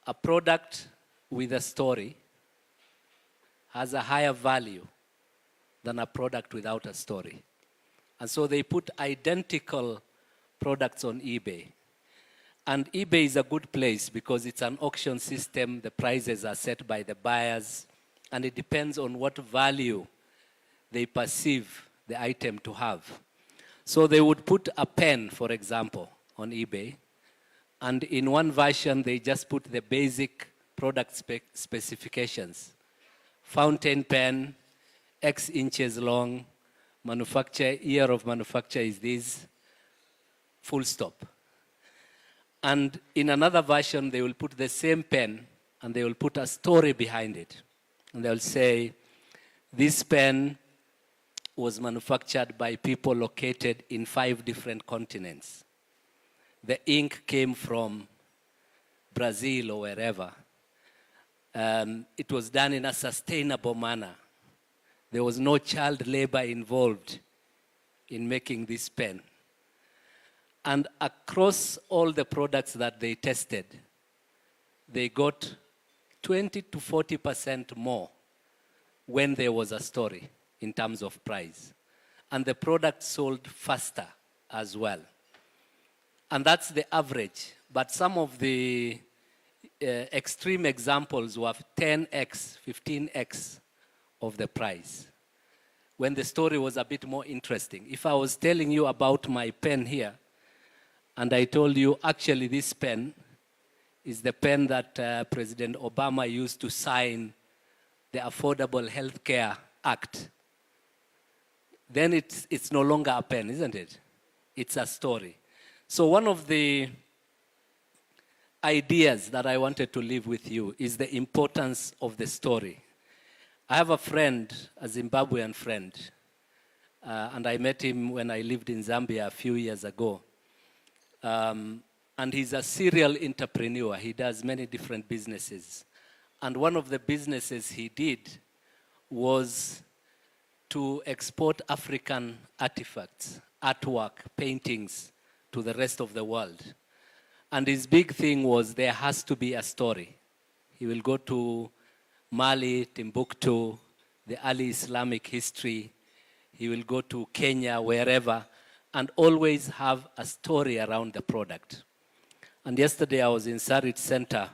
Speaker 8: a product with a story has a higher value than a product without a story. And so they put identical products on eBay. And eBay is a good place because it's an auction system. The prices are set by the buyers, and it depends on what value they perceive the item to have. So they would put a pen, for example, on eBay, and in one version they just put the basic product specifications. Fountain pen, X inches long, year of manufacture is this, full stop. And in another version, they will put the same pen and they will put a story behind it. And they'll say, this pen was manufactured by people located in 5 different continents. The ink came from Brazil or wherever. It was done in a sustainable manner. There was no child labor involved in making this pen. And across all the products that they tested, they got 20 to 40% more when there was a story in terms of price. And the product sold faster as well. And that's the average. But some of the extreme examples were 10x, 15x of the price. when the story was a bit more interesting. If I was telling you about my pen here, and I told you, actually, this pen is the pen that President Obama used to sign the Affordable Health Care Act, then it's no longer a pen, isn't it? It's a story. So one of the ideas that I wanted to leave with you is the importance of the story. I have a friend, a Zimbabwean friend, and I met him when I lived in Zambia a few years ago. And he's a serial entrepreneur. He does many different businesses. And one of the businesses he did was to export African artifacts, artwork, paintings to the rest of the world. And his big thing was there has to be a story. He will go to Mali, Timbuktu, the early Islamic history. He will go to Kenya, wherever, and always have a story around the product. And yesterday I was in Sarit Center,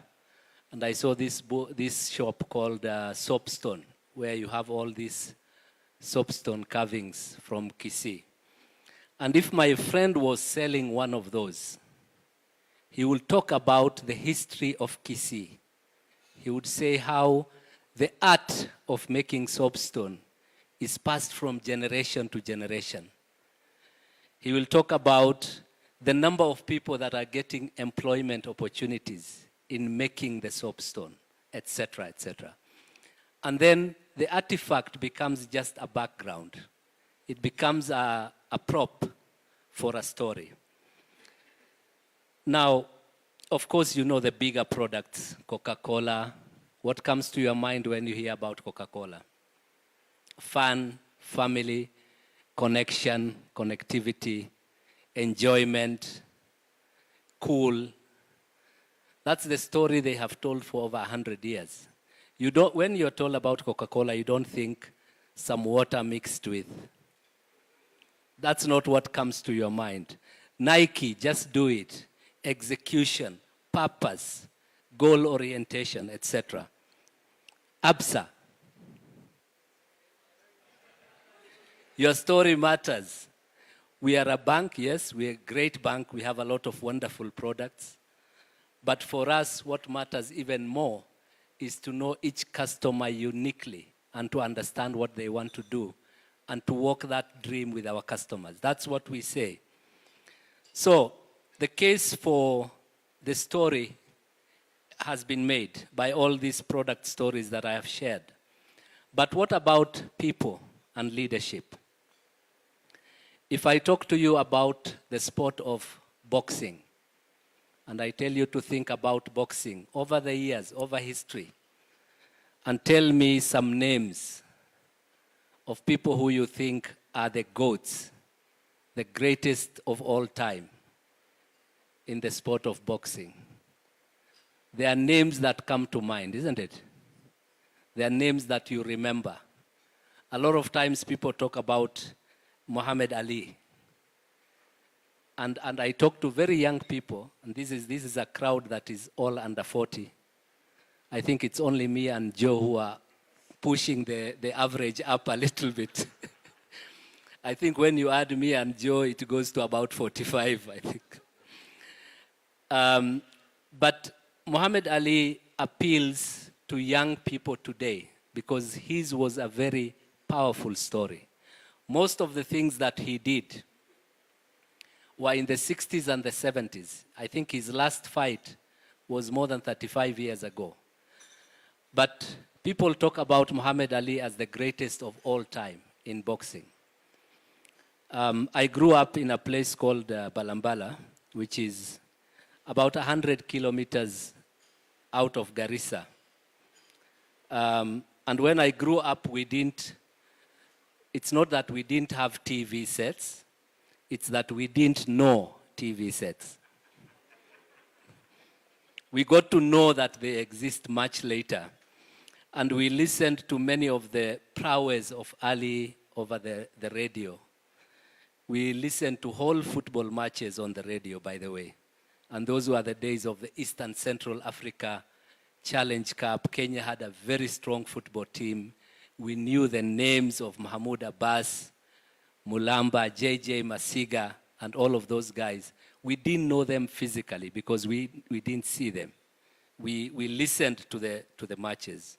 Speaker 8: and I saw this shop called Soapstone, where you have all these soapstone carvings from Kisii. And if my friend was selling one of those, he will talk about the history of Kisii. He would say how the art of making soapstone is passed from generation to generation. He will talk about the number of people that are getting employment opportunities in making the soapstone, etc., etc. And then the artifact becomes just a background. It becomes a prop for a story. Now, of course, you know the bigger products, Coca-Cola. What comes to your mind when you hear about Coca-Cola? Fun, family, connection, connectivity, enjoyment, cool. That's the story they have told for over 100 years. When you're told about Coca-Cola, you don't think some water mixed with. That's not what comes to your mind. Nike, just do it. Execution, purpose, goal orientation, etc. ABSA. Your story matters. We are a bank, yes, we're a great bank. We have a lot of wonderful products. But for us, what matters even more is to know each customer uniquely and to understand what they want to do and to walk that dream with our customers. That's what we say. So the case for the story has been made by all these product stories that I have shared. But what about people and leadership? If I talk to you about the sport of boxing, and I tell you to think about boxing over the years, over history, and tell me some names of people who you think are the GOATs, the greatest of all time in the sport of boxing. There are names that come to mind, isn't it? There are names that you remember. A lot of times people talk about Muhammad Ali. And I talk to very young people, and this is a crowd that is all under 40. I think it's only me and Joe who are pushing the average up a little bit. I think when you add me and Joe, it goes to about 45, I think. But Muhammad Ali appeals to young people today because his was a very powerful story. Most of the things that he did were in the 60s and the 70s. I think his last fight was more than 35 years ago. But people talk about Muhammad Ali as the greatest of all time in boxing. I grew up in a place called Balambala, which is about 100 kilometers out of Garissa. And when I grew up, it's not that we didn't have TV sets, it's that we didn't know TV sets. We got to know that they exist much later. And we listened to many of the prowess of Ali over the radio. We listened to whole football matches on the radio, by the way. And those were the days of the Eastern Central Africa Challenge Cup. Kenya had a very strong football team. we knew the names of Mahmoud Abbas, Mulamba, JJ Masiga, and all of those guys. We didn't know them physically because we didn't see them. We listened to the matches.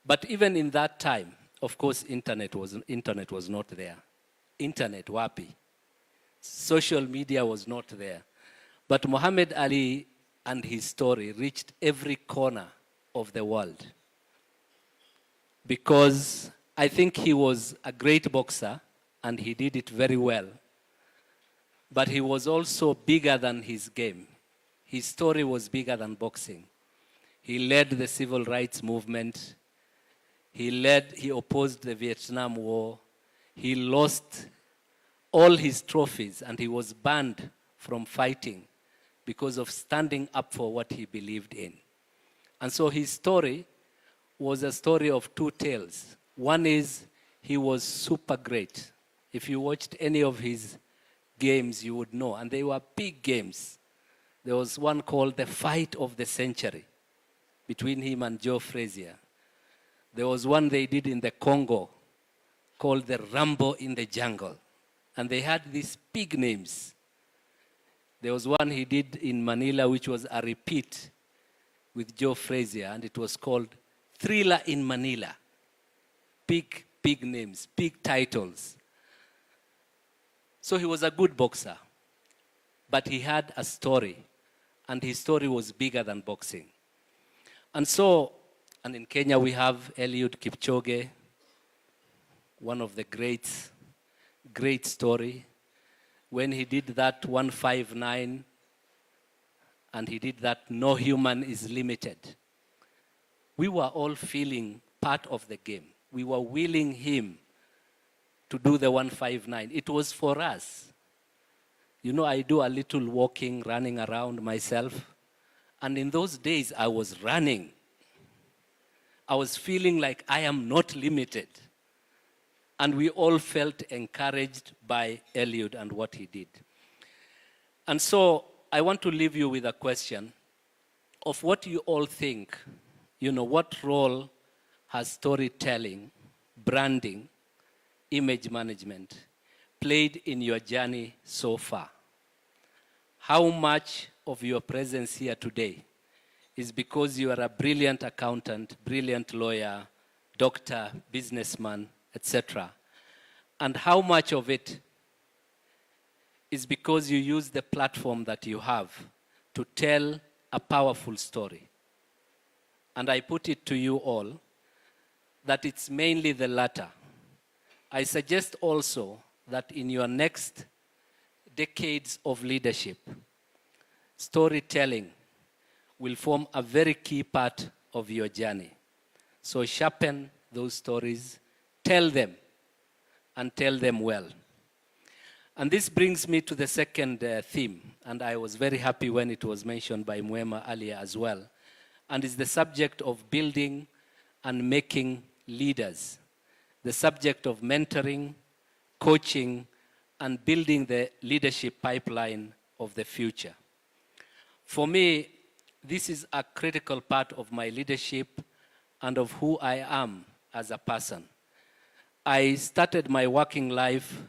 Speaker 8: But even in that time, of course, internet was not there. Internet, wapi. Social media was not there. But Muhammad Ali and his story reached every corner of the world. Because I think he was a great boxer, and he did it very well. But he was also bigger than his game. His story was bigger than boxing. He led the civil rights movement. He opposed the Vietnam War. He lost all his trophies, and he was banned from fighting because of standing up for what he believed in. And so his story was a story of two tales. One is he was super great. If you watched any of his games, you would know, and they were big games. There was one called the Fight of the Century between him and Joe Frazier. There was one they did in the Congo called the Rambo in the Jungle. And they had these big names. There was one he did in Manila, which was a repeat with Joe Frazier, and it was called Thriller in Manila. Big, big names, big titles. So he was a good boxer, but he had a story, and his story was bigger than boxing. And in Kenya we have Eliud Kipchoge, one of the greats, great story. When he did that 159, and he did that no human is limited, we were all feeling part of the game. We were willing him to do the 159. It was for us. You know, I do a little walking, running around myself. And in those days, I was running. I was feeling like I am not limited. And we all felt encouraged by Eliud and what he did. And so I want to leave you with a question of what you all think. You know, what role has storytelling, branding, image management played in your journey so far? How much of your presence here today is because you are a brilliant accountant, brilliant lawyer, doctor, businessman, etc.? And how much of it is because you use the platform that you have to tell a powerful story? And I put it to you all that it's mainly the latter. I suggest also that in your next decades of leadership, storytelling will form a very key part of your journey. So sharpen those stories, tell them, and tell them well. And this brings me to the second theme, and I was very happy when it was mentioned by Mwema earlier as well, and is the subject of building and making leaders, the subject of mentoring, coaching, and building the leadership pipeline of the future. For me, this is a critical part of my leadership and of who I am as a person. I started my working life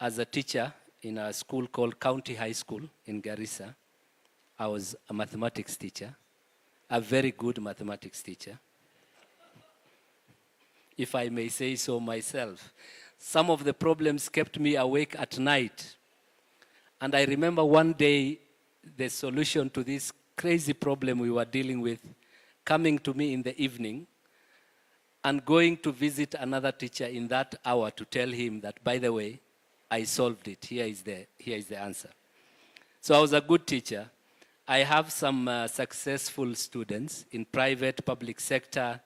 Speaker 8: as a teacher in a school called County High School in Garissa. I was a mathematics teacher, a very good mathematics teacher, if I may say so myself. Some of the problems kept me awake at night. And I remember one day the solution to this crazy problem we were dealing with coming to me in the evening and going to visit another teacher in that hour to tell him that, by the way, I solved it. Here is the answer. So I was a good teacher. I have some successful students in private, public sector.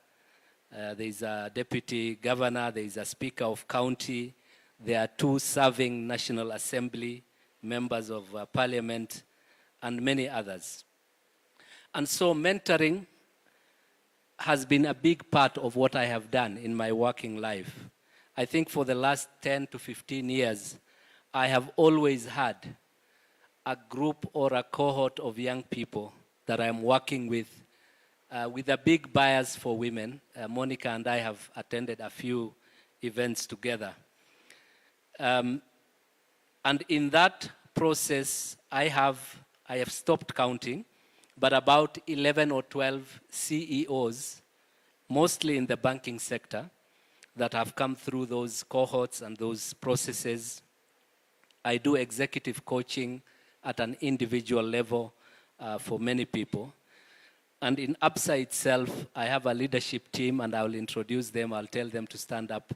Speaker 8: There is a deputy governor, there is a speaker of county, there are 2 serving National Assembly, members of parliament, and many others. And so mentoring has been a big part of what I have done in my working life. I think for the last 10 to 15 years, I have always had a group or a cohort of young people that I'm working with with a big bias for women. Monica and I have attended a few events together. And in that process, I have stopped counting, but about 11 or 12 CEOs, mostly in the banking sector, that have come through those cohorts and those processes. I do executive coaching at an individual level for many people. And in ABSA itself, I have a leadership team, and I'll introduce them. I'll tell them to stand up.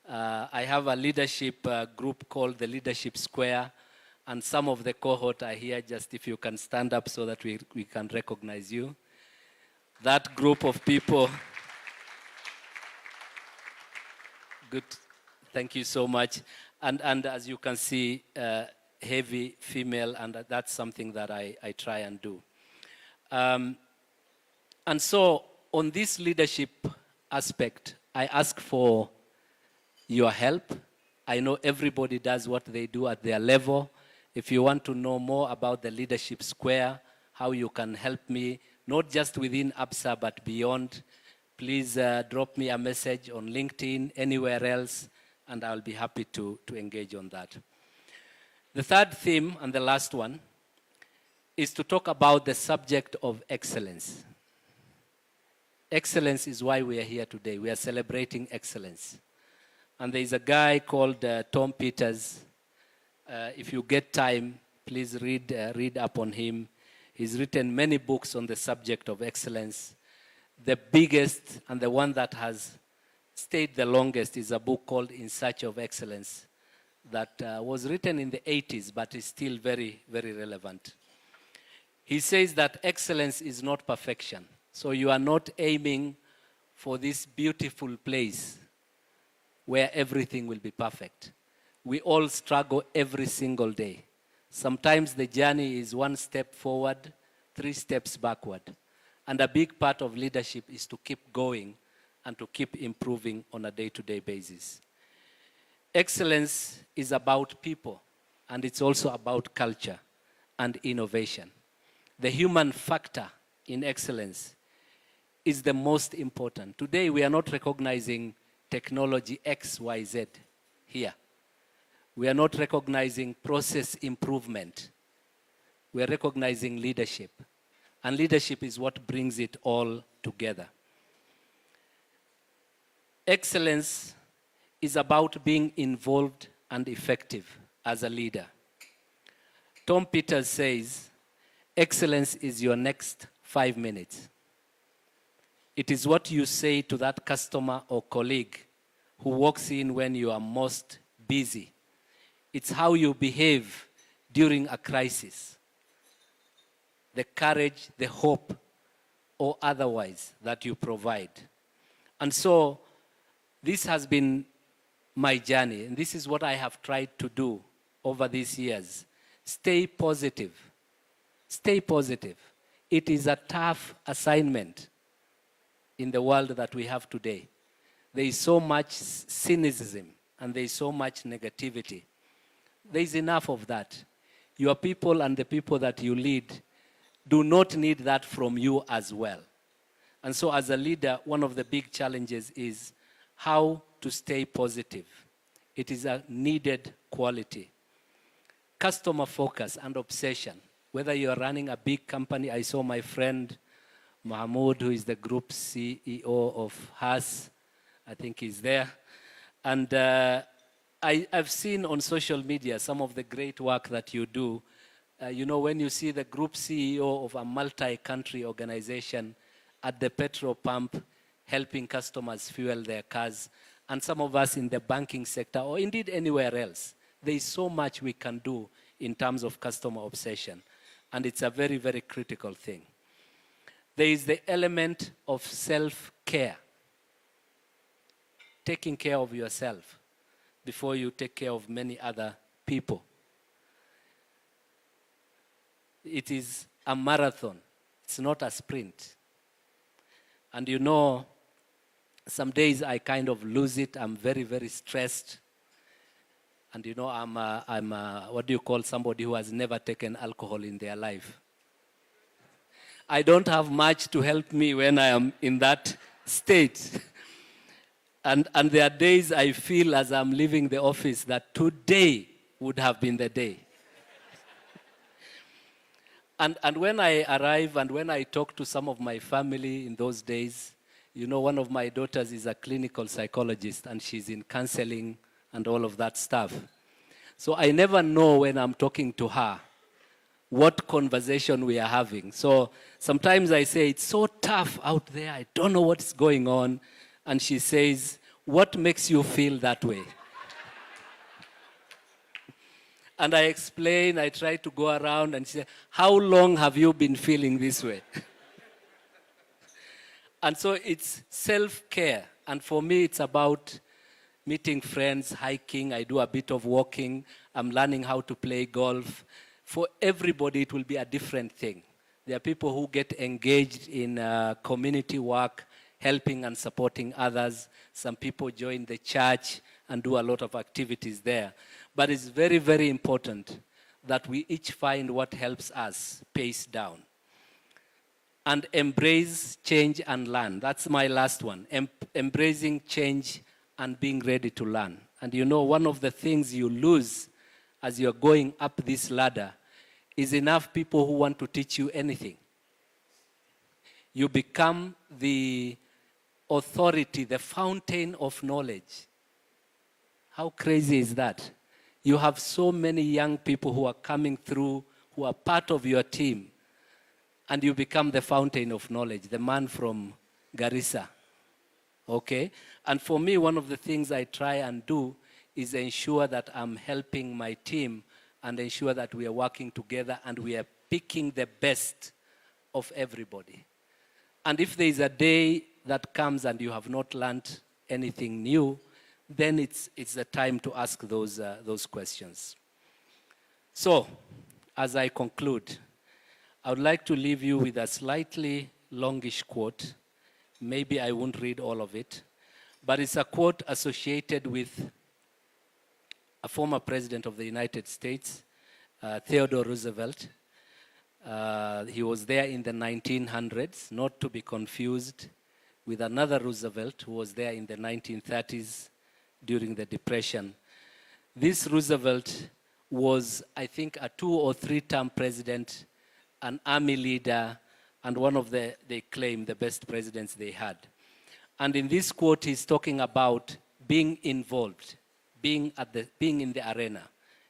Speaker 8: I have a leadership group called the Leadership Square, and some of the cohort are here. Just if you can stand up so that we can recognize you. That group of people, good, thank you so much. And as you can see, heavy female, and that's something that I try and do. And so on this leadership aspect, I ask for your help. I know everybody does what they do at their level. If you want to know more about the Leadership Square, how you can help me, not just within ABSA, but beyond, please drop me a message on LinkedIn, anywhere else, and I'll be happy to engage on that. The third theme, and the last one, is to talk about the subject of excellence. Excellence is why we are here today. We are celebrating excellence. And there is a guy called Tom Peters. If you get time, please read up on him. He's written many books on the subject of excellence. The biggest and the one that has stayed the longest is a book called In Search of Excellence that was written in the 80s, but is still very, very relevant. He says that excellence is not perfection. So you are not aiming for this beautiful place where everything will be perfect. We all struggle every single day. Sometimes the journey is 1 step forward, 3 steps backward. And a big part of leadership is to keep going and to keep improving on a day-to-day basis. Excellence is about people, and it's also about culture and innovation. The human factor in excellence is the most important. Today, we are not recognizing technology X, Y, Z here. We are not recognizing process improvement. We are recognizing leadership. And leadership is what brings it all together. Excellence is about being involved and effective as a leader. Tom Peters says, excellence is your next 5 minutes. It is what you say to that customer or colleague who walks in when you are most busy. It's how you behave during a crisis. The courage, the hope, or otherwise that you provide. And so this has been my journey, and this is what I have tried to do over these years. Stay positive. Stay positive. It is a tough assignment in the world that we have today. There is so much cynicism and there is so much negativity. There is enough of that. Your people and the people that you lead do not need that from you as well. And so as a leader, one of the big challenges is how to stay positive. It is a needed quality. Customer focus and obsession. Whether you are running a big company, I saw my friend Mahmoud, who is the group CEO of Haas, I think he's there. And I've seen on social media some of the great work that you do. You know, when you see the group CEO of a multi-country organization at the petrol pump helping customers fuel their cars, and some of us in the banking sector, or indeed anywhere else, there is so much we can do in terms of customer obsession. And it's a very, very critical thing. There is the element of self-care. Taking care of yourself before you take care of many other people. It is a marathon. It's not a sprint. And you know, some days I kind of lose it. I'm very, very stressed. And you know, I'm what do you call somebody who has never taken alcohol in their life? I don't have much to help me when I am in that state. And there are days I feel as I'm leaving the office that today would have been the day. And when I arrive and when I talk to some of my family in those days, you know, one of my daughters is a clinical psychologist and she's in counseling and all of that stuff. So I never know when I'm talking to her what conversation we are having. So sometimes I say, it's so tough out there, I don't know what's going on. And she says, what makes you feel that way? And I explain, I try to go around and say, how long have you been feeling this way? And so it's self-care. And for me, it's about meeting friends, hiking. I do a bit of walking. I'm learning how to play golf. For everybody, it will be a different thing. There are people who get engaged in community work, helping and supporting others. Some people join the church and do a lot of activities there. But it's very, very important that we each find what helps us pace down. And embrace change and learn. That's my last one. Embracing change and being ready to learn. And you know, one of the things you lose as you're going up this ladder is enough people who want to teach you anything. You become the authority, the fountain of knowledge. How crazy is that? You have so many young people who are coming through, who are part of your team, and you become the fountain of knowledge, the man from Garissa. Okay? And for me, one of the things I try and do is ensure that I'm helping my team and ensure that we are working together and we are picking the best of everybody. And if there is a day that comes and you have not learned anything new, then it's the time to ask those questions. So, as I conclude, I would like to leave you with a slightly longish quote. Maybe I won't read all of it, but it's a quote associated with a former president of the United States, Theodore Roosevelt. He was there in the 1900s, not to be confused with another Roosevelt who was there in the 1930s during the Depression. This Roosevelt was, I think, a 2 or 3 term president, an army leader, and one of they claim, the best presidents they had. And in this quote, he's talking about being involved, being in the arena.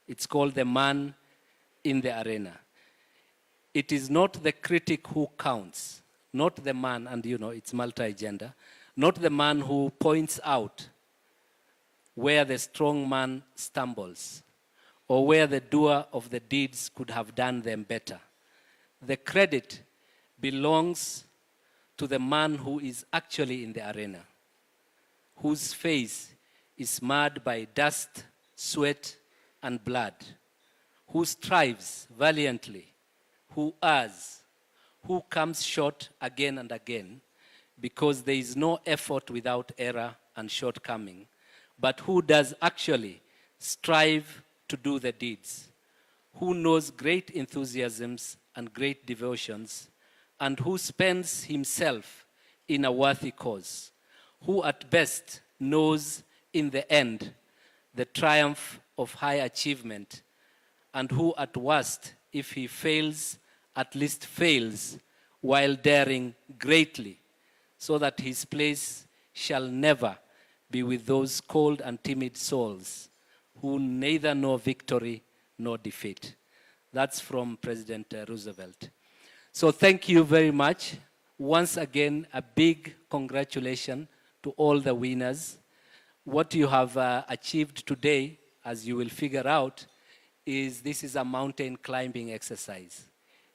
Speaker 8: It's called the man in the arena. It is not the critic who counts, not the man, and you know, it's multi-gender, not the man who points out where the strong man stumbles or where the doer of the deeds could have done them better. The credit belongs to the man who is actually in the arena, whose face is marred by dust, sweat, and blood, who strives valiantly, who errs, who comes short again and again, because there is no effort without error and shortcoming, but who does actually strive to do the deeds, who knows great enthusiasms and great devotions, and who spends himself in a worthy cause, who at best knows in the end the triumph of high achievement, and who at worst, if he fails, at least fails while daring greatly, so that his place shall never be with those cold and timid souls who neither know victory nor defeat. That's from President Roosevelt. So thank you very much. Once again, a big congratulations to all the winners. What you have achieved today, as you will figure out, is this is a mountain climbing exercise.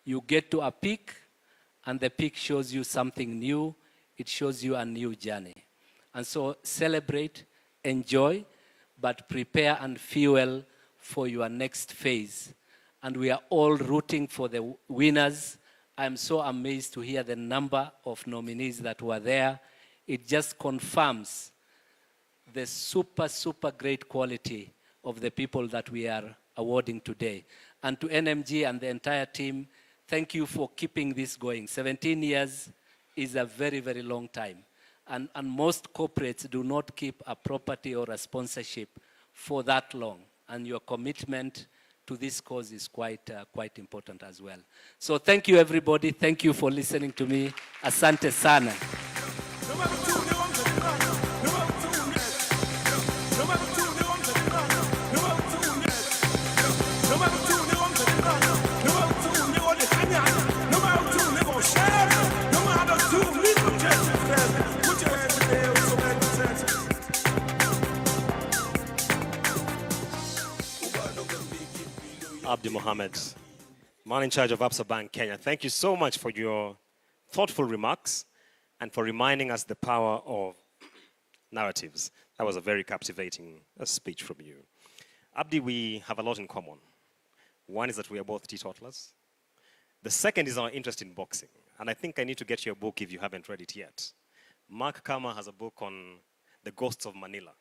Speaker 8: You get to a peak, and the peak shows you something new. It shows you a new journey. And so celebrate, enjoy, but prepare and fuel for your next phase. And we are all rooting for the winners. I'm so amazed to hear the number of nominees that were there. It just confirms the super, super great quality of the people that we are awarding today. And to NMG and the entire team, Thank you for keeping this going. 17 years is a very, very long time. And most corporates do not keep a property or a sponsorship for that long. And your commitment to this cause is quite important as well. So thank you, everybody. Thank you for listening to me. Asante sana.
Speaker 2: Abdi Mohammed, man in charge of Absa Bank Kenya. Thank you so much for your thoughtful remarks and for reminding us the power of narratives. That was a very captivating speech from you. Abdi, we have a lot in common. One is that we are both teetotalers. The second is our interest in boxing. And I think I need to get your book if you haven't read it yet. Mark Kama has a book on the ghosts of Manila,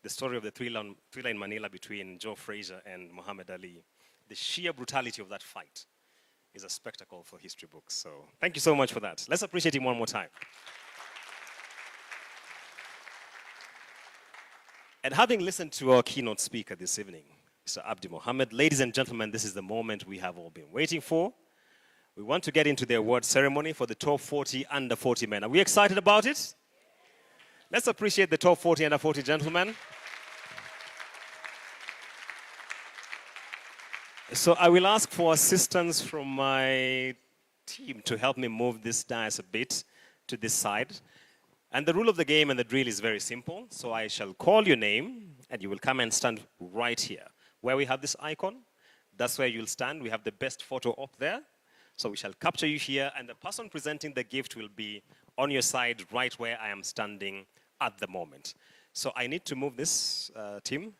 Speaker 2: the story of the thriller in Manila between Joe Frazier and Muhammad Ali. The sheer brutality of that fight is a spectacle for history books. So thank you so much for that. Let's appreciate him one more time. And having listened to our keynote speaker this evening, Mr. Abdi Mohammed, ladies and gentlemen, this is the moment we have all been waiting for. We want to get into the award ceremony for the top 40 under 40 men. Are we excited about it? Let's appreciate the top 40 under 40 gentlemen. So I will ask for assistance from my team to help me move this dais a bit to this side. And the rule of the game and the drill is very simple. So I shall call your name, and you will come and stand right here. Where we have this icon, that's where you'll stand. We have the best photo up there. So we shall capture you here, and the person presenting the gift will be on your side, right where I am standing at the moment. So I need to move this team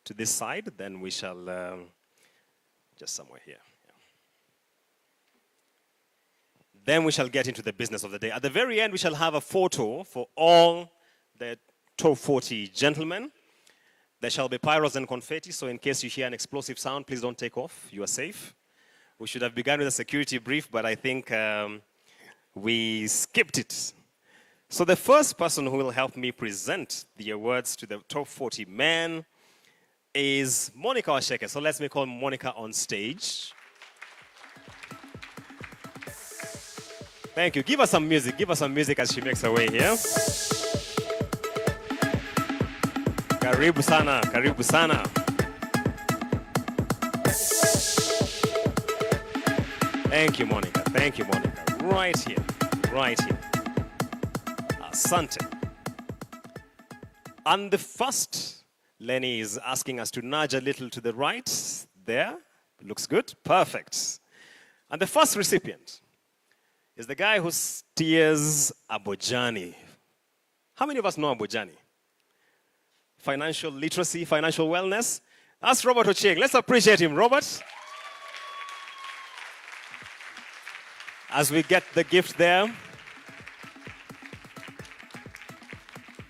Speaker 2: to this side, then we shall... just somewhere here. Yeah. Then we shall get into the business of the day. At the very end, we shall have a photo for all the top 40 gentlemen. There shall be pyros and confetti, so in case you hear an explosive sound, please don't take off. You are safe. We should have begun with a security brief, but I think we skipped it. So the first person who will help me present the awards to the top 40 men is Monica Washeke. So let's call Monica on stage. Thank you. Give us some music. Give us some music as she makes her way here. Karibu sana. Karibu sana. Thank you, Monica. Thank you, Monica. Right here. Right here. Asante. And the first... Lenny is asking us to nudge a little to the right. There. Looks good. Perfect. And the first recipient is the guy who steers Abojani. How many of us know Abojani? Financial literacy, financial wellness. That's Robert Ochieng. Let's appreciate him, Robert. As we get the gift there.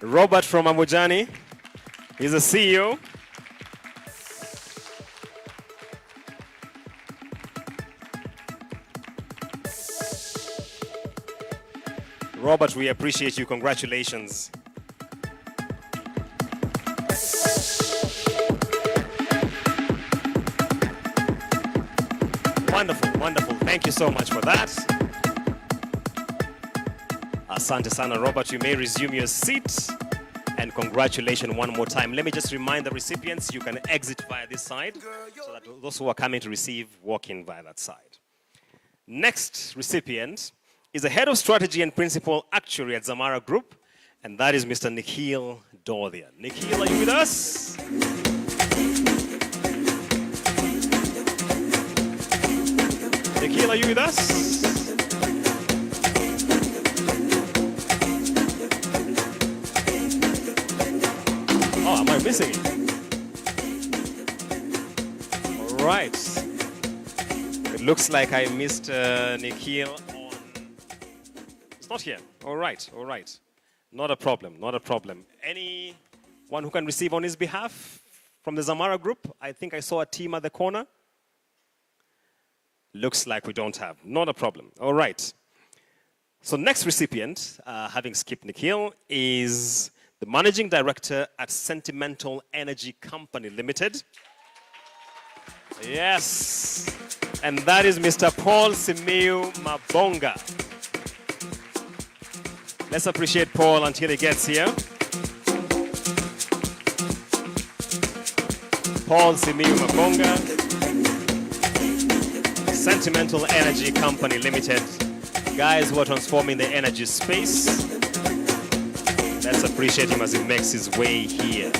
Speaker 2: Robert from Abojani. He's a CEO. Robert, we appreciate you. Congratulations. Wonderful, wonderful. Thank you so much for that. Asante sana, Robert. You may resume your seat. And congratulations one more time. Let me just remind the recipients, you can exit via this side so that those who are coming to receive walk in via that side. Next recipient is the head of strategy and principal actuary at Zamara Group, and that is Mr. Nikhil Dordian. Nikhil, are you with us? Nikhil, are you with us? Oh, am I missing it? All right. It looks like I missed Nikhil on... It's not here. All right, all right. Not a problem, not a problem. Anyone who can receive on his behalf from the Zamara Group? I think I saw a team at the corner. Looks like we don't have. Not a problem. All right. So next recipient, having skipped Nikhil, is the Managing Director at Sentimental Energy Company Limited. Yes. And that is Mr. Paul Simiu Mabonga. Let's appreciate Paul until he gets here. Paul Simiu Mabonga, Sentimental Energy Company Limited. Guys who are transforming the energy space. Let's appreciate him as he makes his way here.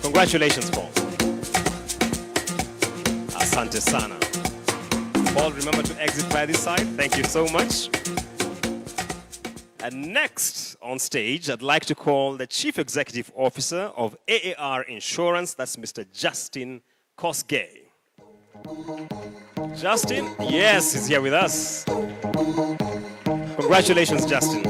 Speaker 2: Congratulations, Paul. Asante sana. Paul, remember to exit by this side. Thank you so much. And next on stage, I'd like to call the Chief Executive Officer of AAR Insurance. That's Mr. Justin Kosgei. Justin? Yes, he's here with us. Congratulations, Justin.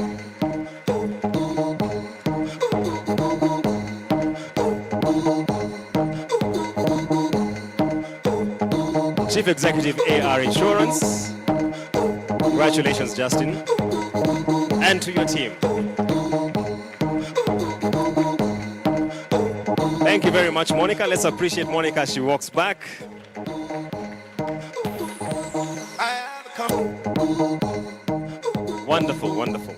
Speaker 2: Chief Executive AR Insurance. Congratulations, Justin. And to your team. Thank you very much, Monica. Let's appreciate Monica as she walks back. Wonderful, wonderful.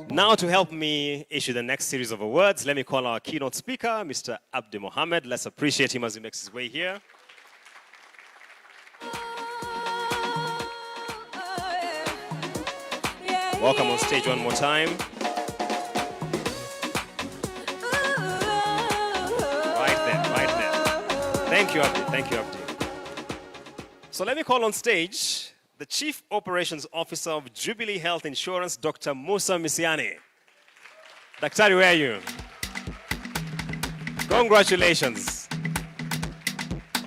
Speaker 2: Now to help me issue the next series of awards, let me call our keynote speaker, Mr. Abdi Mohammed. Let's appreciate him as he makes his way here. Welcome on stage one more time. Right there. Thank you, Abdi. Thank you, Abdi. So let me call on stage the Chief Operations Officer of Jubilee Health Insurance, Dr. Musa Misiani. Daktari, where are you? Congratulations.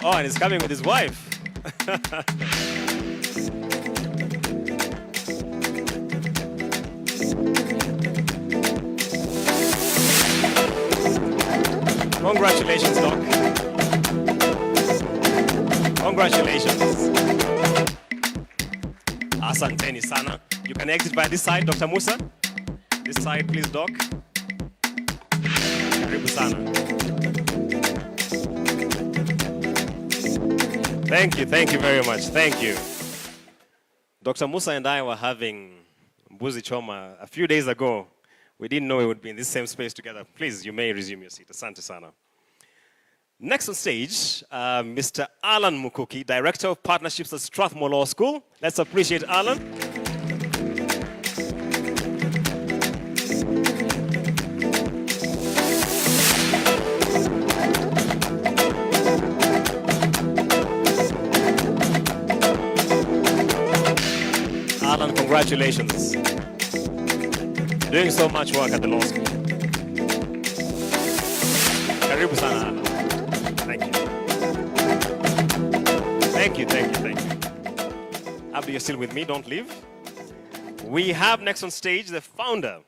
Speaker 2: Oh, and he's coming with his wife. Congratulations, Doc. Congratulations. Asanteni sana. You can exit by this side, Dr. Musa. This side, please, Doc. Karibu sana. Thank you very much. Thank you. Dr. Musa and I were having Mbuzi Choma a few days ago. We didn't know we would be in this same space together. Please, you may resume your seat. Asante sana. Next on stage, Mr. Alan Mukuki, Director of Partnerships at Strathmore Law School. Let's appreciate Alan. Alan, congratulations. Doing so much work at the law school. Karibu sana, Alan. Thank you. Thank you. Abdi, you're still with me, don't leave. We have next on stage the founder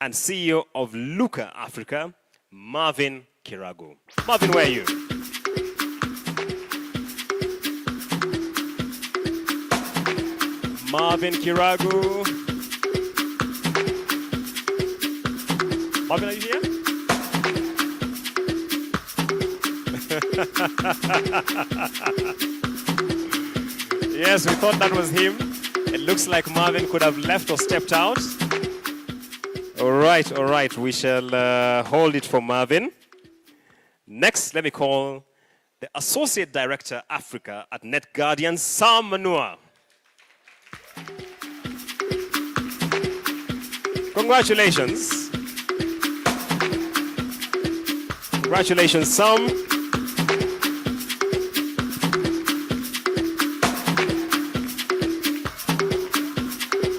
Speaker 2: and CEO of Luca Africa, Marvin Kiragu. Marvin, where are you? Marvin Kiragu. Marvin, are you here? Yes, we thought that was him. It looks like Marvin could have left or stepped out. All right. We shall hold it for Marvin. Next, let me call the Associate Director, Africa at Net Guardian, Sam Manua. Congratulations. Congratulations, Sam.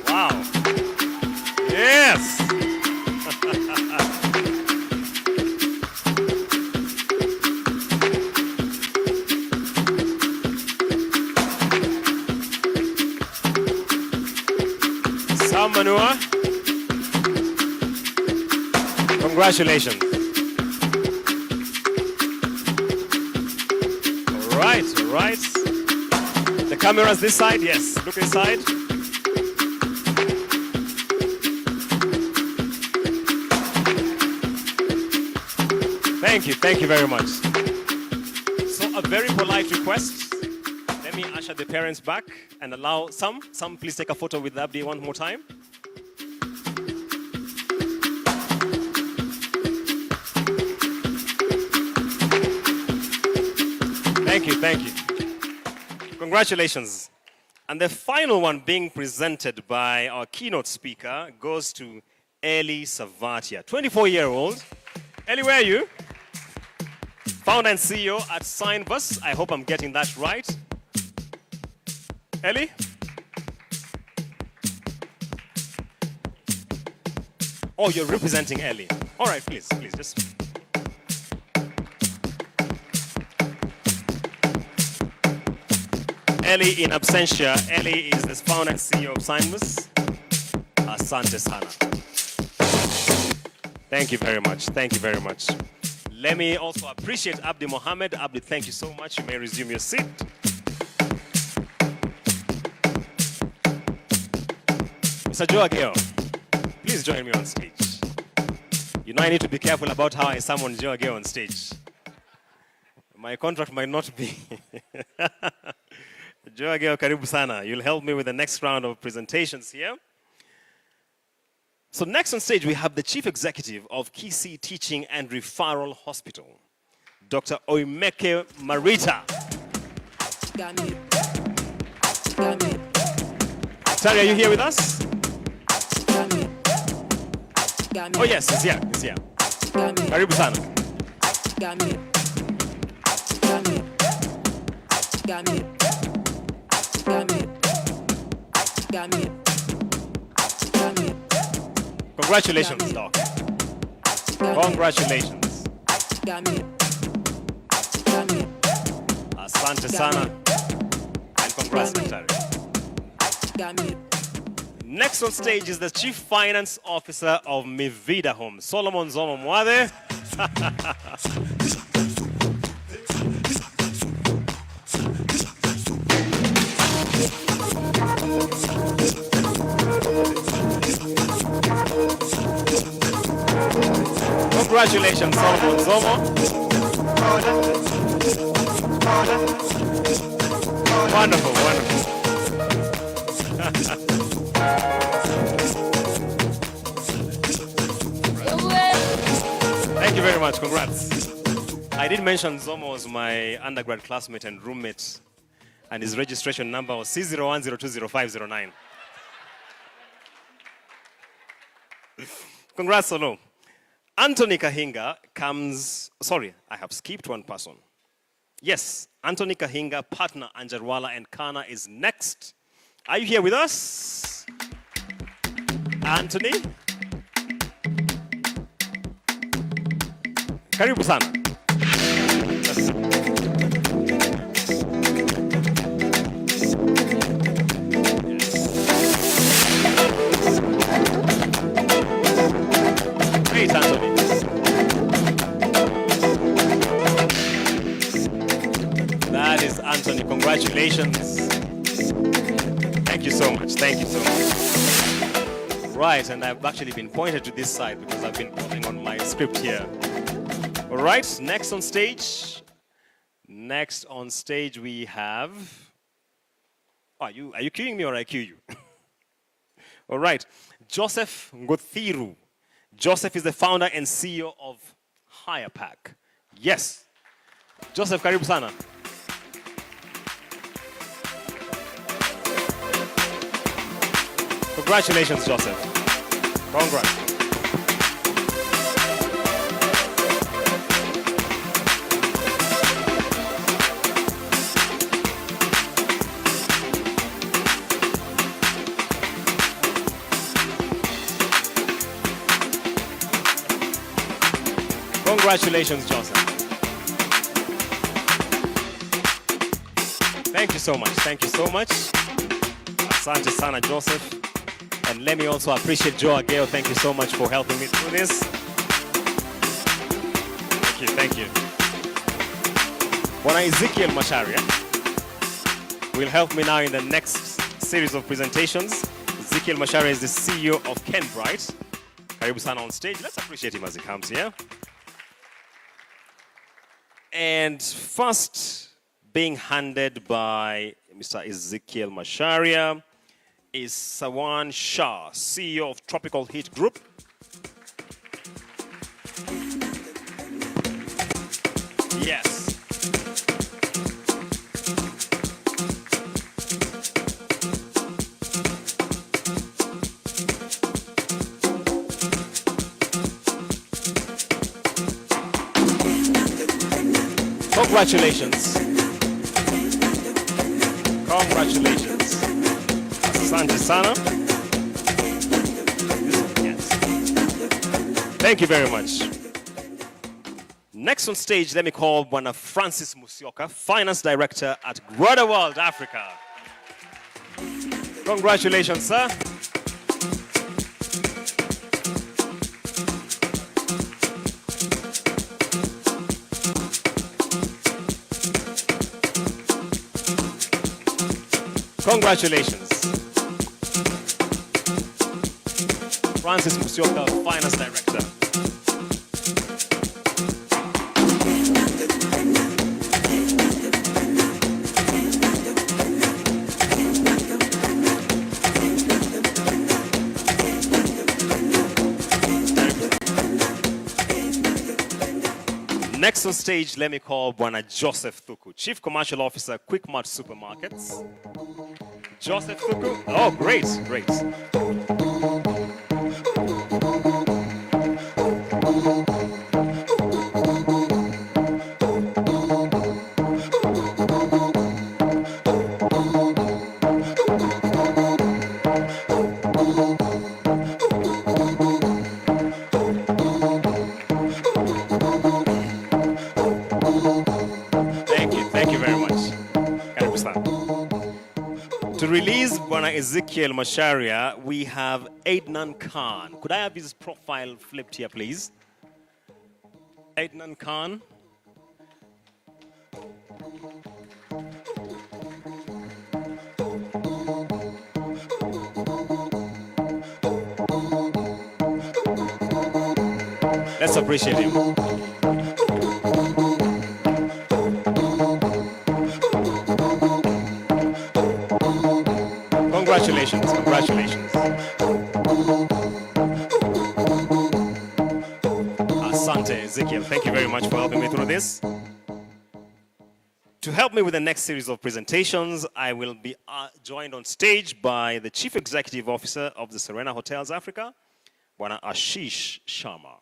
Speaker 2: Wow. Yes. Sam Manua. Congratulations. right. The camera's this side. Yes, look inside. Thank you very much. So a very polite request. Let me usher the parents back and allow some please take a photo with Abdi one more time. Thank you. Congratulations. And the final one being presented by our keynote speaker goes to Eli Savatia, 24-year-old. Eli, where are you? Founder and CEO at Signbus. I hope I'm getting that right. Eli? Oh, you're representing Eli. All right, please, just. Eli in absentia. Eli is the founder and CEO of Signbus. Asante sana. Thank you very much. Let me also appreciate Abdi Mohammed. Abdi, thank you so much. You may resume your seat. Mr. Joe Ageo, please join me on stage. You know I need to be careful about how I summon Joe Ageo on stage. My contract might not be. Joe Ageo, karibu sana. You'll help me with the next round of presentations here. So next on stage, we have the Chief Executive of Kisii Teaching and Referral Hospital, Dr. Oimeke Marita. Terry, are you here with us? Oh yes, he's here. Karibu sana. Congratulations, Doc. Congratulations. Asante sana. And congrats, Secretary. Next on stage is the Chief Finance Officer of Mivida Home, Solomon Zomo Mwade. Congratulations, Solomon Zomo. Wonderful. Thank you very much, congrats. I did mention Zomo was my undergrad classmate and roommate, and his registration number was C01020509. Congrats, Solo. Anthony Kahinga comes, sorry, I have skipped one person. Yes, Anthony Kahinga, partner Anjarwala and Kana is next. Are you here with us? Anthony? Karibu sana. Great, Anthony. That is Anthony. Congratulations. Thank you so much. Right, and I've actually been pointed to this side because I've been putting on my script here. All right, next on stage we have, are you queuing me or I cue you? All right, Joseph Ngothiru. Joseph is the founder and CEO of HirePack. Yes. Joseph, karibu sana. Congratulations, Joseph. Congrats. Congratulations, Joseph. Thank you so much. Asante sana, Joseph. And let me also appreciate Joe Ageo. Thank you so much for helping me through this. Thank you. Bwana Ezekiel Masharia. will help me now in the next series of presentations. Ezekiel Macharia is the CEO of Kenbright. Karibu sana on stage. Let's appreciate him as he comes here. And first, being handed by Mr. Ezekiel Macharia is Sawan Shah, CEO of Tropical Heat Group. Yes. Congratulations. Congratulations. Asante sana. Yes. Thank you very much. Next on stage, let me call Bwana Francis Musyoka, Finance Director at Grow World Africa. Congratulations, sir. Congratulations. Francis Musyoka, Finance Director. Next on stage, let me call Bwana Joseph Thuku, Chief Commercial Officer, Quick Mart Supermarkets. Joseph Thuku. Oh, great, great. Thank you very much. Karibu sana. To release Bwana Ezekiel Macharia, we have Adnan Khan. Could I have his profile flipped here, please? Adnan Khan. Let's appreciate him. Congratulations, congratulations. Asante, Ezekiel, thank you very much for helping me through this. To help me with the next series of presentations, I will be joined on stage by the Chief Executive Officer of the Serena Hotels Africa, Bwana Ashish Sharma.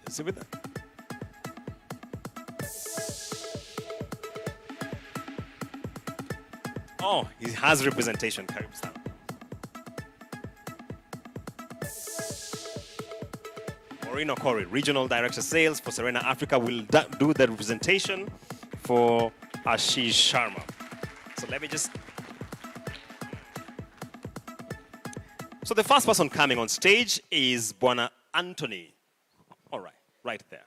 Speaker 2: Is he with that? Oh, he has representation. Karibu sana. Maureen Okori, Regional Director Sales for Serena Africa, will do the representation for Ashish Sharma. So let me just... So the first person coming on stage is Bwana Anthony. All right, right there.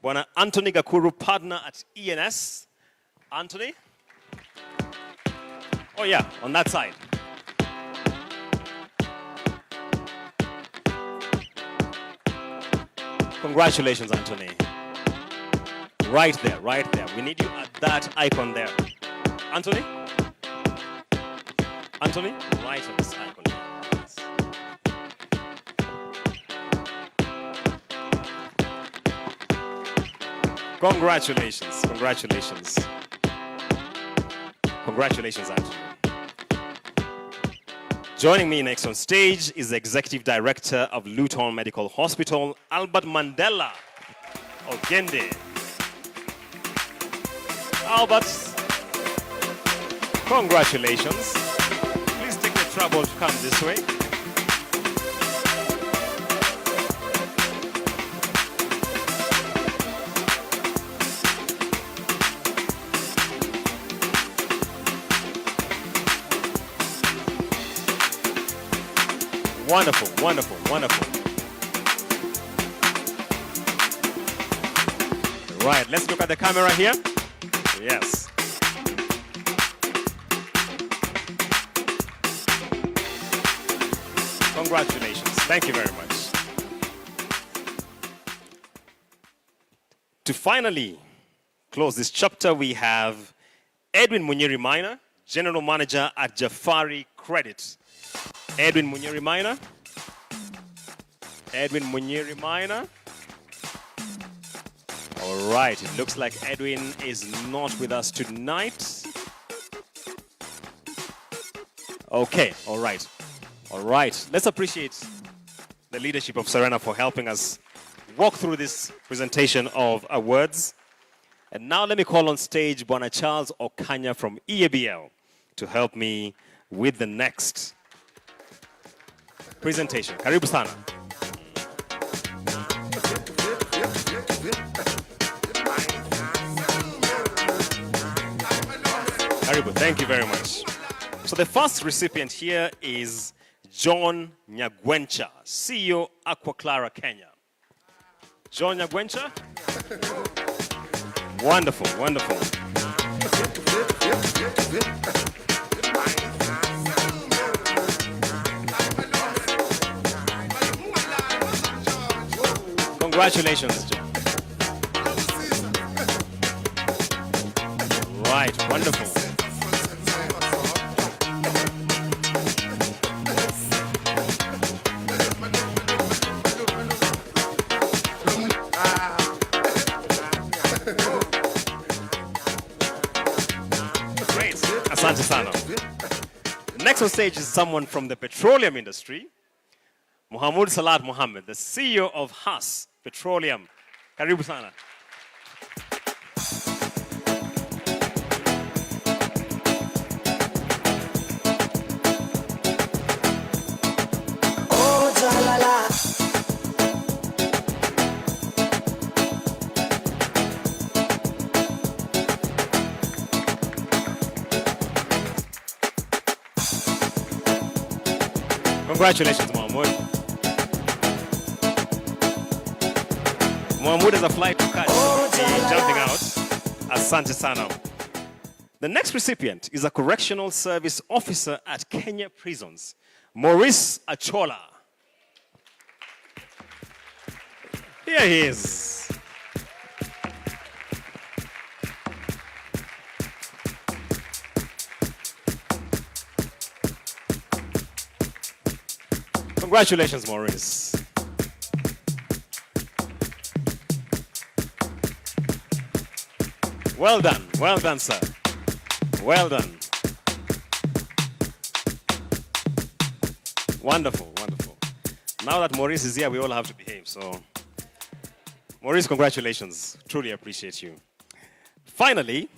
Speaker 2: Bwana Anthony Gakuru, partner at ENS. Anthony? Oh yeah, on that side. Congratulations, Anthony. Right there, right there. We need you at that icon there. Anthony? Anthony? Right at this icon there. Yes. Congratulations, congratulations. Congratulations, Anthony. Joining me next on stage is the Executive Director of Luton Medical Hospital, Albert Mandela Ogende. Albert, congratulations. Please take the trouble to come this way. Wonderful, wonderful, wonderful. Right, let's look at the camera here. Yes. Congratulations. Thank you very much. To finally close this chapter, we have Edwin Munyiri Minor, General Manager at Jafari Credit. Edwin Munyiri Minor. Edwin Munyiri Minor. All right, it looks like Edwin is not with us tonight. Okay, all right. All right, let's appreciate the leadership of Serena for helping us walk through this presentation of awards. And now let me call on stage Bwana Charles Okanya from EABL to help me with the next presentation. Karibu sana. Karibu, thank you very much. So the first recipient here is John Nyagwencha, CEO Aquaclara Kenya. John Nyagwencha? Wonderful, wonderful. Congratulations, John. Right, wonderful. Asante sana. Next on stage is someone from the petroleum industry, Muhammad Salat Muhammad, the CEO of Haas Petroleum. Karibu sana. Congratulations, Mahmoud. Mahmoud has a flight to catch. He's jumping out. Asante sana. The next recipient is a correctional service officer at Kenya Prisons, Maurice Achola. Here he is. Congratulations, Maurice. Well done, sir. Well done. Wonderful, wonderful. Now that Maurice is here, we all have to behave. So, Maurice, congratulations. Truly appreciate you. Finally,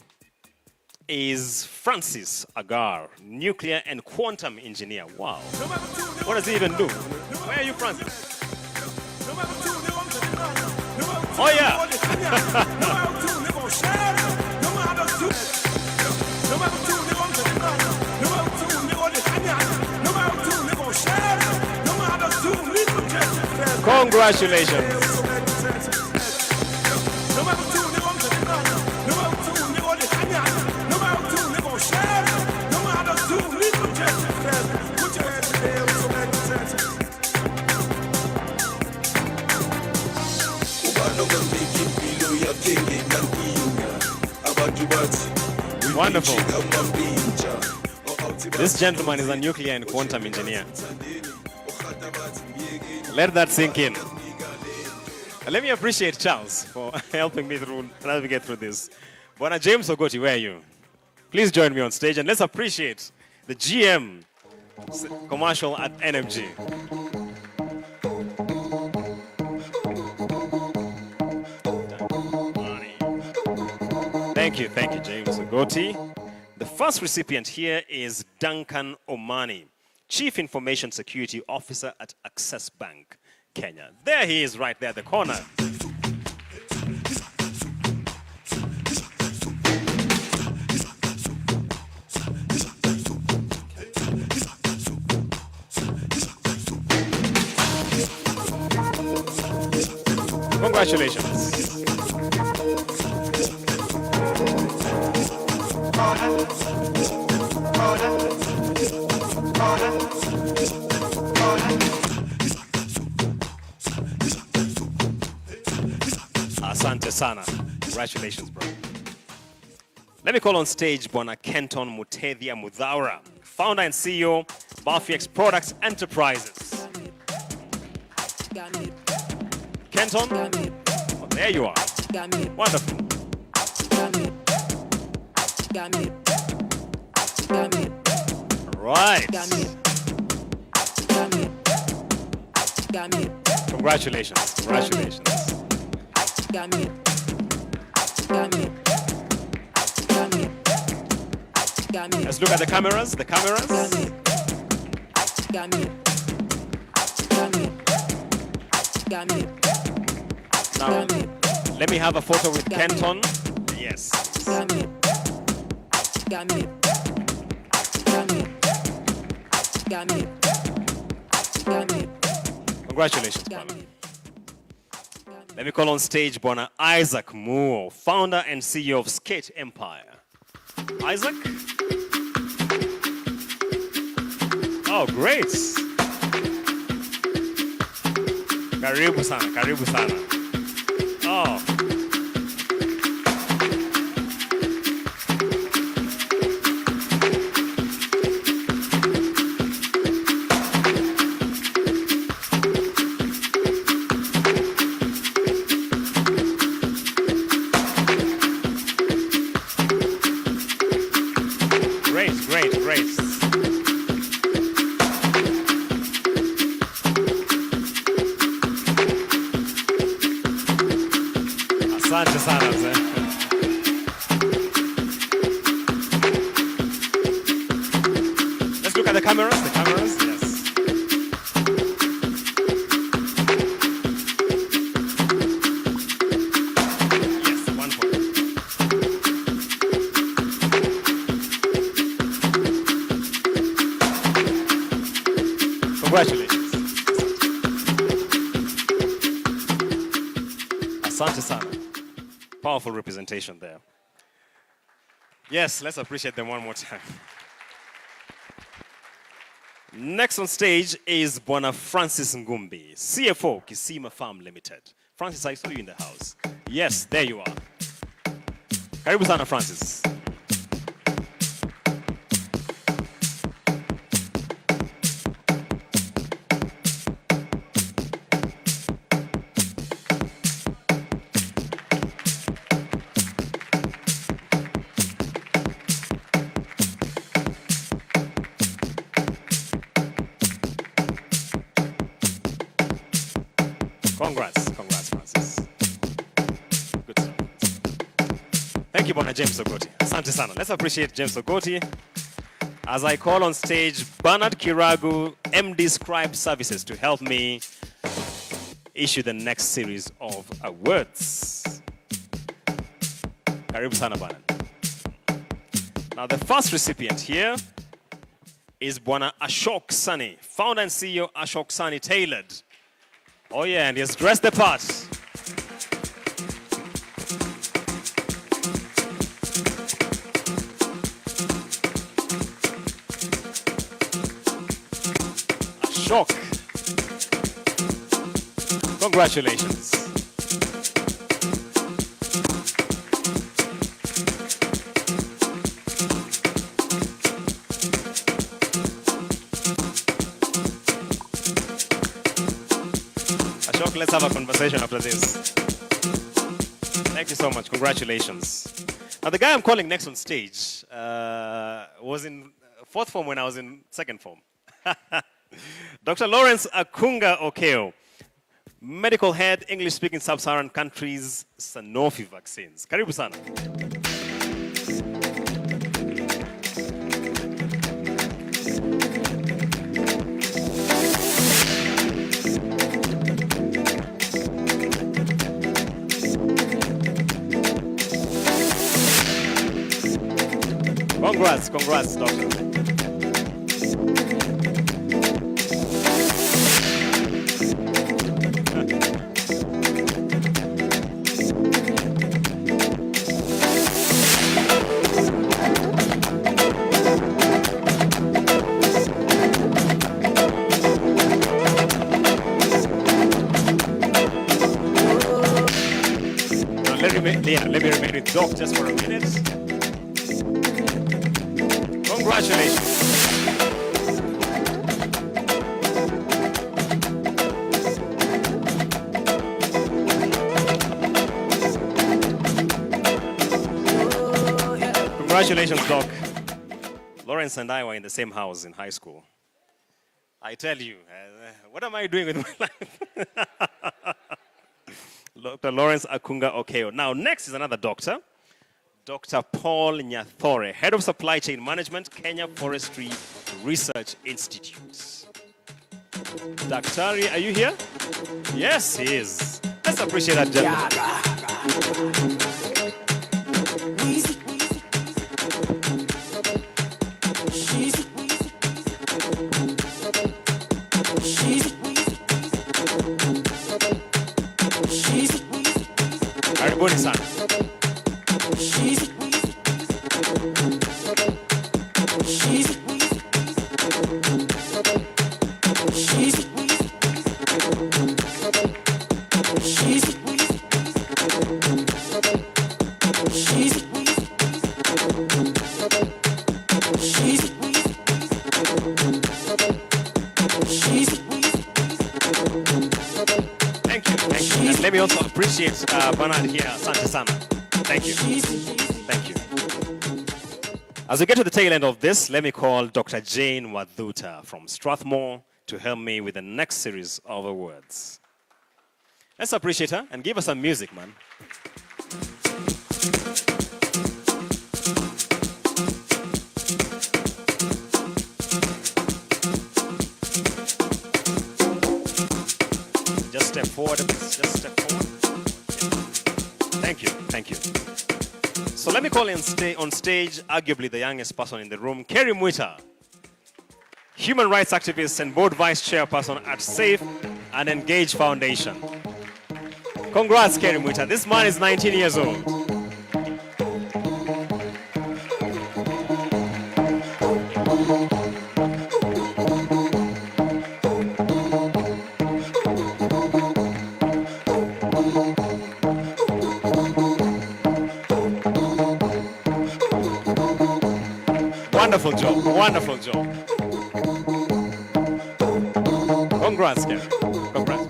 Speaker 2: is Francis Agar, nuclear and quantum engineer. Wow. What does he even do? Where are you, Francis? Oh, yeah. Congratulations. Wonderful. This gentleman is a nuclear and quantum engineer. Let that sink in. Let me appreciate Charles for helping me navigate through this. Bwana James Ogoti, where are you? Please join me on stage and let's appreciate the GM commercial at NMG. Thank you, James Ogoti. The first recipient here is Duncan Omani, Chief Information Security Officer at Access Bank, Kenya. There he is right there at the corner. Congratulations. Asante sana. Congratulations, bro. Let me call on stage Bwana Kenton Mutethia Mudhaura, founder and CEO, Bafiex Products Enterprises. Kenton, oh, there you are. Wonderful. Right. Congratulations. Congratulations. Let's look at the cameras. The cameras. Now, let me have a photo with Kenton. Yes. Congratulations, brother. Let me call on stage Bwana Isaac Moore, founder and CEO of Skate Empire. Isaac? Oh, great. Karibu sana, karibu sana. Oh. Great. Asante sana mzee. Let's look at the cameras. The cameras, yes. Yes, wonderful. Congratulations. Asante sana. Powerful representation there. Yes, let's appreciate them one more time. Next on stage is Bwana Francis Ngumbi, CFO, Kisima Farm Limited. Francis, I saw you in the house. Yes, there you are. Karibu sana, Francis. Congrats, Francis. Good stuff. Thank you, Bwana James Ogoti. Asante sana. Let's appreciate James Ogoti as I call on stage Bernard Kiragu, MD Scribe Services, to help me issue the next series of awards. Karibu sana, Bernard. Now, the first recipient here is Bwana Ashok Sani, founder and CEO Ashok Sani Tailored. Oh yeah, and he's dressed the part. Ashok. Congratulations. Ashok, let's have a conversation after this. Thank you so much. Congratulations. Now, the guy I'm calling next on stage was in fourth form when I was in second form. Dr. Lawrence Akunga Okeo, medical head, English-speaking sub-Saharan countries, Sanofi vaccines. Karibu sana. Congrats, doctor. let me remain with Doc just for a minute. Congratulations. Congratulations, Doc. Lawrence and I were in the same house in high school. I tell you, what am I doing with my life? Dr. Lawrence Akunga Okeo. Now, next is another doctor, Dr. Paul Nyathore, Head of Supply Chain Management, Kenya Forestry Research Institute. Daktari, are you here? Yes, he is. Let's appreciate that gentleman. Karibuni sana. Thank you. And let me also appreciate Bernard here. Asante sana. Thank you. Thank you. As we get to the tail end of this, let me call Dr. Jane Wadhuta from Strathmore to help me with the next series of awards. Let's appreciate her and give us some music, man. Just step forward, please. Just step forward. Thank you. Thank you. So let me call on stage, arguably the youngest person in the room, Kerry Mwita, human rights activist and board vice chairperson at Safe and Engage Foundation. Congrats, Kerry Mwita. This man is 19 years old. Wonderful job, wonderful job. Congrats, Kerry. Congrats.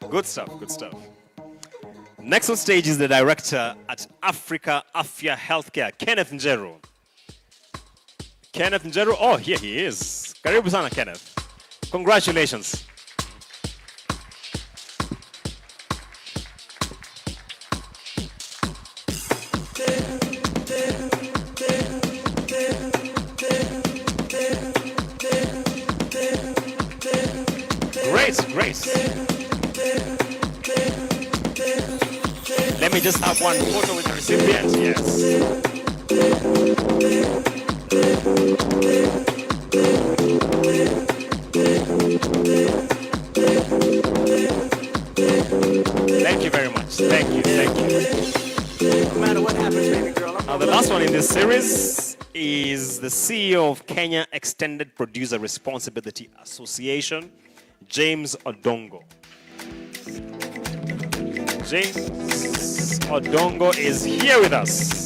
Speaker 2: Good stuff, good stuff. Next on stage is the director at Africa Afya Healthcare, Kenneth Njeru. Kenneth Njeru, oh, here he is. Karibu sana, Kenneth. Congratulations. Great. Let me just have one photo with the recipient. Yes. Thank you very much. Thank you. No matter what happens, baby girl. Now, the last one in this series is the CEO of Kenya Extended Producer Responsibility Association, James Odongo. James Odongo is here with us.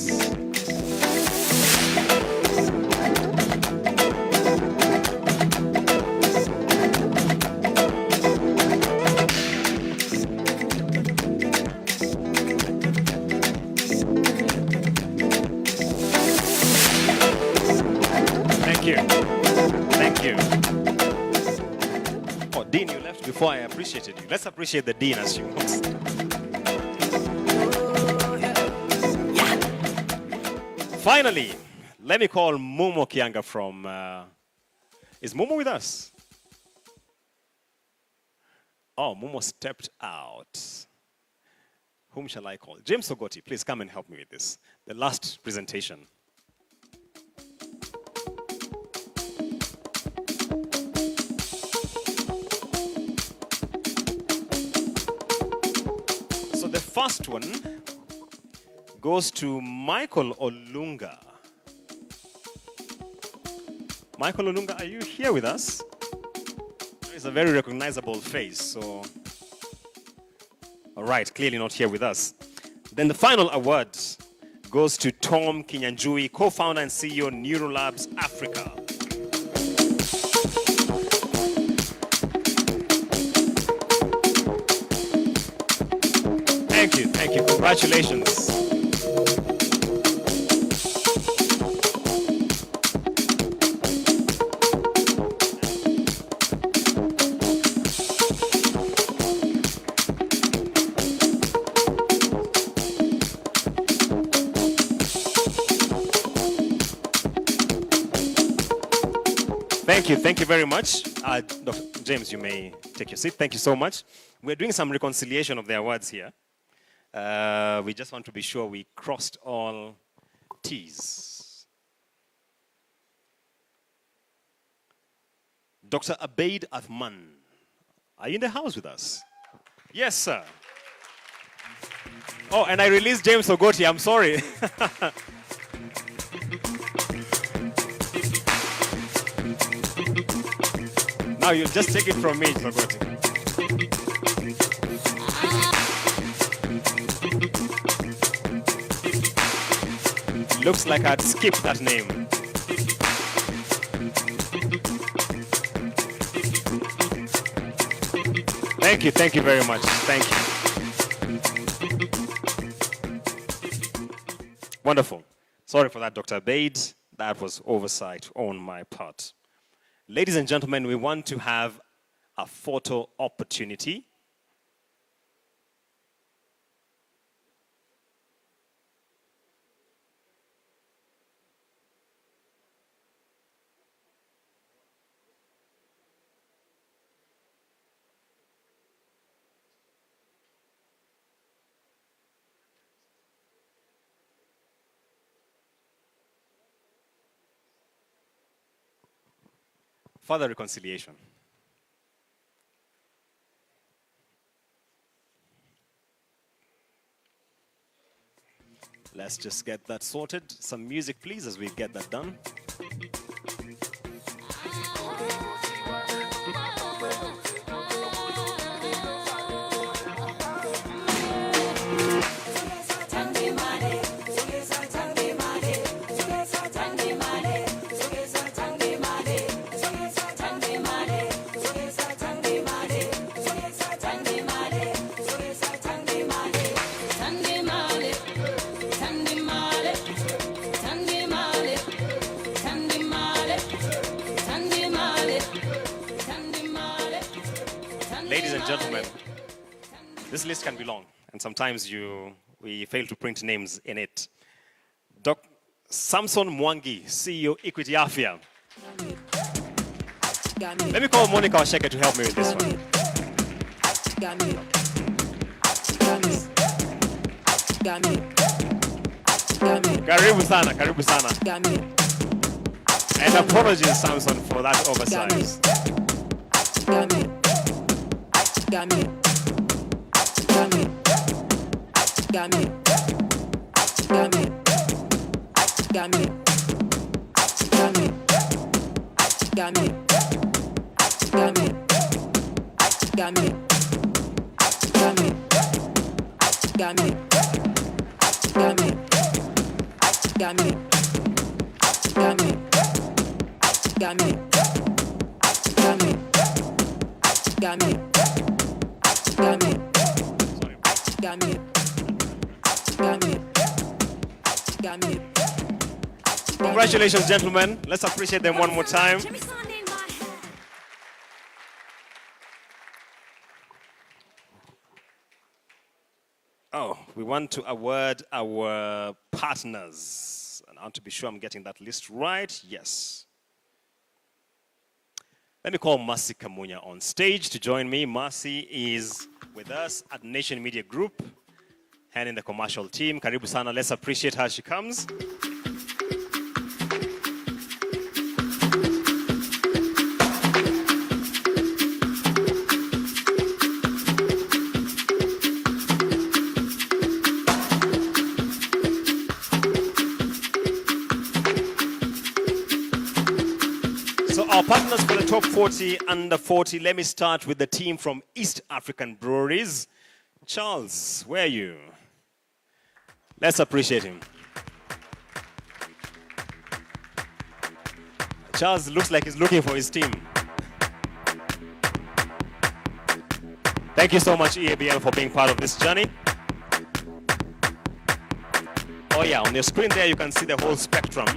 Speaker 2: Thank you. Oh, Dean, you left before I appreciated you. Let's appreciate the Dean as you want. Finally, let me call Momo Kianga from... is Momo with us? Oh, Momo stepped out. Whom shall I call? James Ogoti, please come and help me with this. The last presentation. So the first one goes to Michael Olunga. Michael Olunga, are you here with us? It's a very recognizable face, so... All right, clearly not here with us. Then the final award goes to Tom Kinyanjui, co-founder and CEO, Neurolabs Africa. Thank you, congratulations. Thank you very much. Dr. James, you may take your seat. Thank you so much. We're doing some reconciliation of the awards here. We just want to be sure we crossed all T's. Dr. Abeid Athman, are you in the house with us? Yes, sir. Oh, and I released James Ogoti, I'm sorry. Now you just take it from me, Ogoti. Looks like I'd skipped that name. Thank you very much. Thank you. Wonderful. Sorry for that, Dr. Abeid. That was oversight on my part. Ladies and gentlemen, we want to have a photo opportunity. Further reconciliation. Let's just get that sorted. Some music, please, as we get that done. Ladies and gentlemen, this list can be long, and sometimes we fail to print names in it. Samson Mwangi, CEO, Equity Afia. Let me call Monica Osheke to help me with this one. Karibu sana, karibu sana. And apologies, Samson, for that oversize. Congratulations, gentlemen. Let's appreciate them one more time. Oh, we want to award our partners. And I want to be sure I'm getting that list right. Yes. Let me call Mercy Kamunya on stage to join me. Mercy is with us at Nation Media Group and in the commercial team. Karibu sana. Let's appreciate how she comes. Our partners for the top 40, under 40. Let me start with the team from East African Breweries. Charles, where are you? Let's appreciate him. Charles looks like he's looking for his team. Thank you so much, EABL, for being part of this journey. Oh yeah, on your screen there you can see the whole spectrum.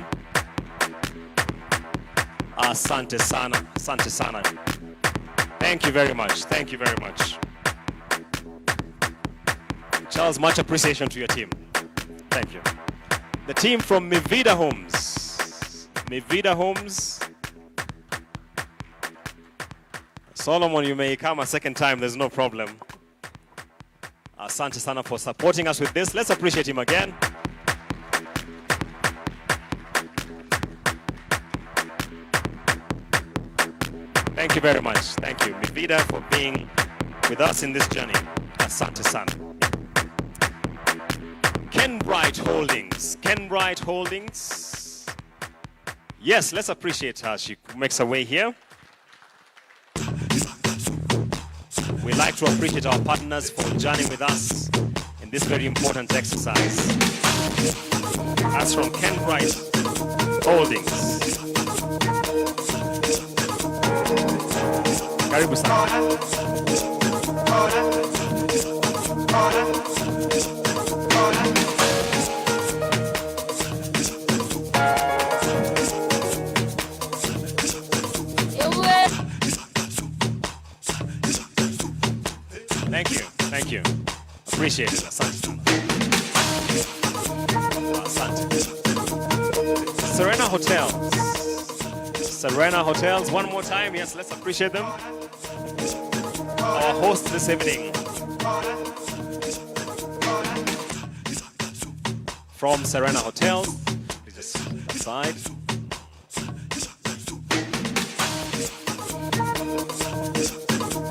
Speaker 2: Asante sana, asante sana. Thank you very much, thank you very much. Charles, much appreciation to your team. Thank you. The team from Mivida Homes. Mivida Homes. Solomon, you may come a second time, there's no problem. Asante sana for supporting us with this. Let's appreciate him again. Thank you very much. Thank you, Mivida, for being with us in this journey. Asante sana. Ken Bright Holdings. Ken Bright Holdings. Yes, let's appreciate her. She makes her way here. We'd like to appreciate our partners for journeying with us in this very important exercise. That's from Ken Bright Holdings. Karibu sana. Thank you, thank you. Appreciate it, Asante. Asante. Serena Hotels. Serena Hotels, one more time. Yes, let's appreciate them. Our host this evening. From Serena Hotels. Please just aside.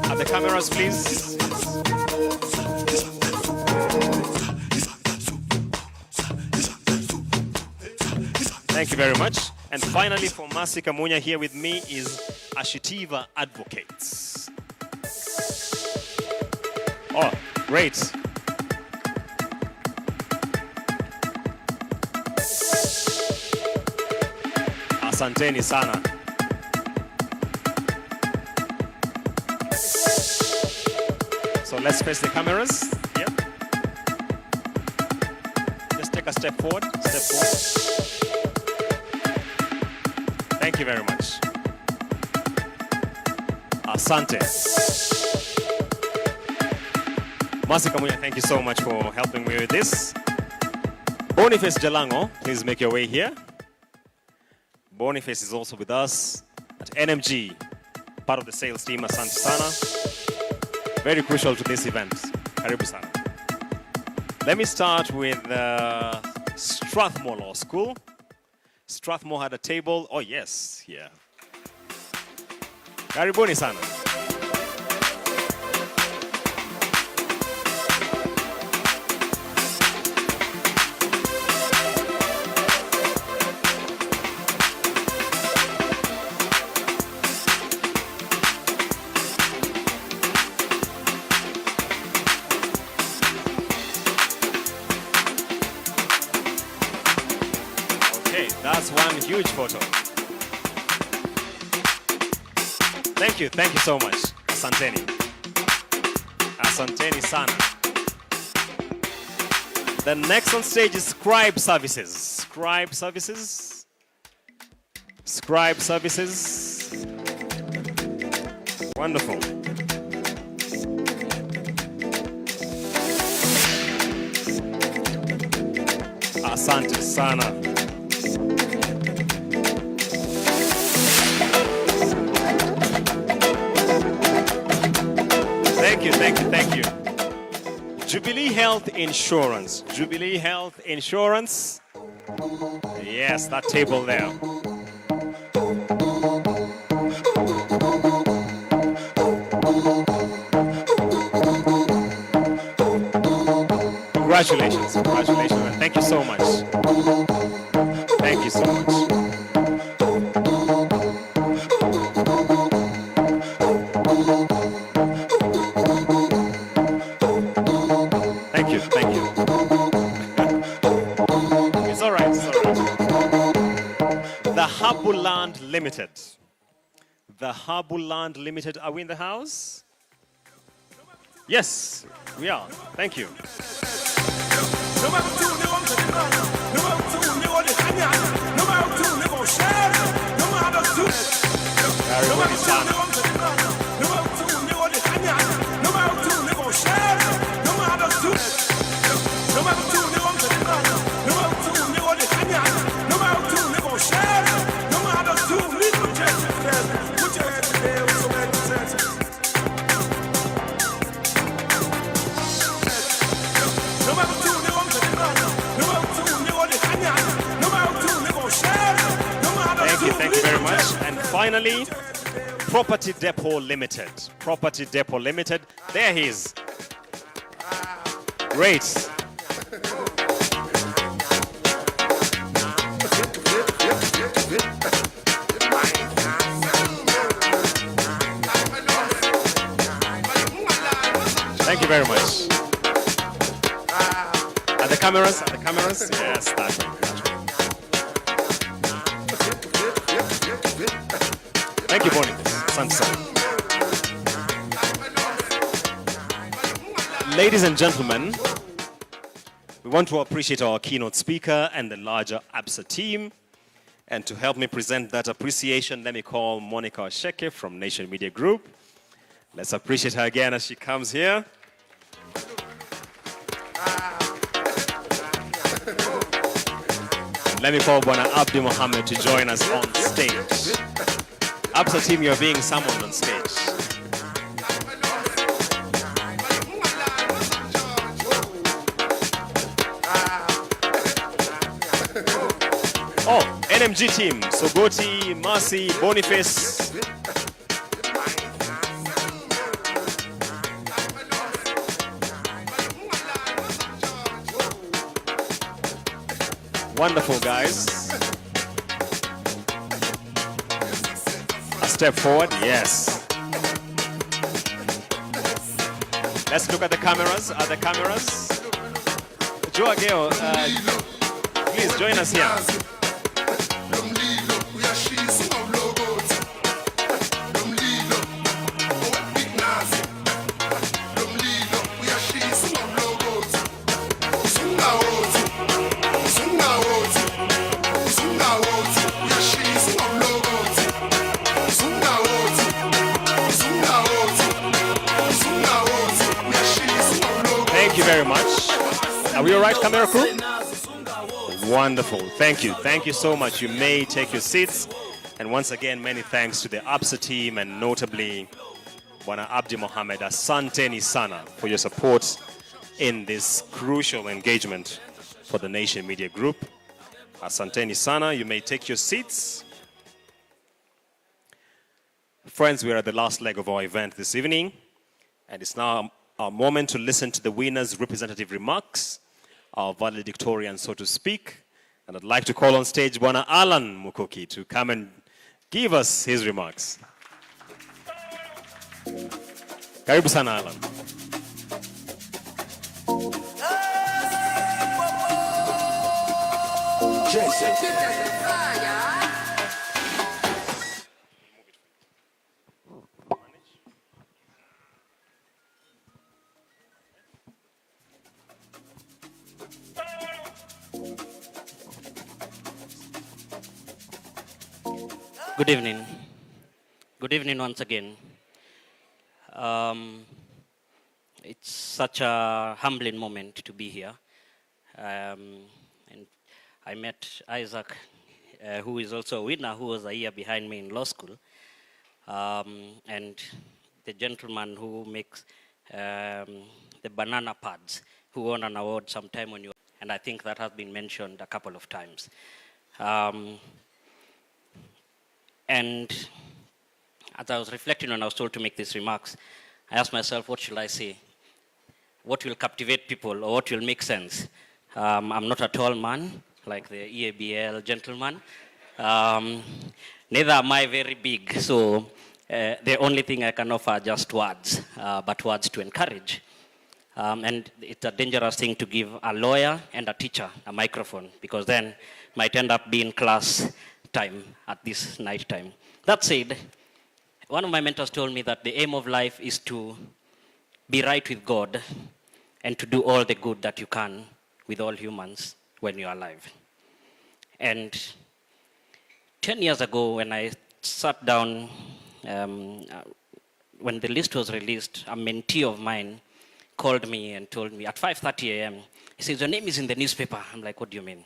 Speaker 2: At the cameras, please. Thank you very much. And finally, for Masi Kamunya here with me is Ashitiva Advocates. Oh, great. Asanteni sana. So let's face the cameras. Yep. Just take a step forward. Step forward. Thank you very much. Asante. Masi Kamunya, thank you so much for helping me with this. Boniface Jalango, please make your way here. Boniface is also with us at NMG, part of the sales team. Asante sana. Very crucial to this event. Karibu sana. Let me start with Strathmore Law School. Strathmore had a table. Oh, yes, yeah. Karibuni sana. That's one huge photo. Thank you so much. Asanteni. Asanteni sana. The next on stage is Scribe Services. Scribe Services. Scribe Services. Wonderful. Asante sana. Thank you. Jubilee Health Insurance. Jubilee Health Insurance. Yes, that table there. Congratulations, congratulations, and thank you so much. Thank you so much. Thank you. the Harbourland Limited. Are we in the house? Yes, we are. Thank you. Karibuni sana. Thank you very much. And finally, Property Depot Limited. Property Depot Limited. There he is. Great. Thank you very much. Are the cameras? Are the cameras? Yes, that's right. Thank you, Bonnie. Ladies and gentlemen, we want to appreciate our keynote speaker and the larger ABSA team. And to help me present that appreciation, let me call Monica Sheke from Nation Media Group. Let's appreciate her again as she comes here. Let me call Bwana Abdi Mohammed to join us on stage. ABSA team, you're being summoned on stage. Oh, NMG team, Sogoti, Marcy, Boniface. Wonderful, guys. A step forward, yes. Let's look at the cameras. Are the cameras? Joe Ageo, please join us here. Thank you very much. Are we all right, camera crew? Wonderful. Thank you. Thank you so much. You may take your seats. And once again, many thanks to the ABSA team and notably Bwana Abdi Mohammed. Asanteni sana for your support in this crucial engagement for the Nation Media Group. Asanteni sana. You may take your seats. Friends, we are at the last leg of our event this evening, and it's now our moment to listen to the winner's representative remarks, our valedictorian, so to speak. And I'd like to call on stage Bwana Alan Mukoki to come and give us his remarks. Karibu sana, Alan.
Speaker 9: Good evening. Good evening once again. It's such a humbling moment to be here. And I met Isaac, who is also a winner, who was a year behind me in law school. And the gentleman who makes the banana pads, who won an award sometime when you, and I think that has been mentioned a couple of times. And as I was reflecting when I was told to make these remarks, I asked myself, what should I say? What will captivate people or what will make sense? I'm not a tall man like the EABL gentleman. Neither am I very big, so the only thing I can offer are just words, but words to encourage. And it's a dangerous thing to give a lawyer and a teacher a microphone, because then might end up being class time at this night time. That said, One of my mentors told me that the aim of life is to be right with God and to do all the good that you can with all humans when you're alive. And 10 years ago, when I sat down, when the list was released, a mentee of mine called me and told me at 5:30 a.m., he says, your name is in the newspaper. I'm like, what do you mean?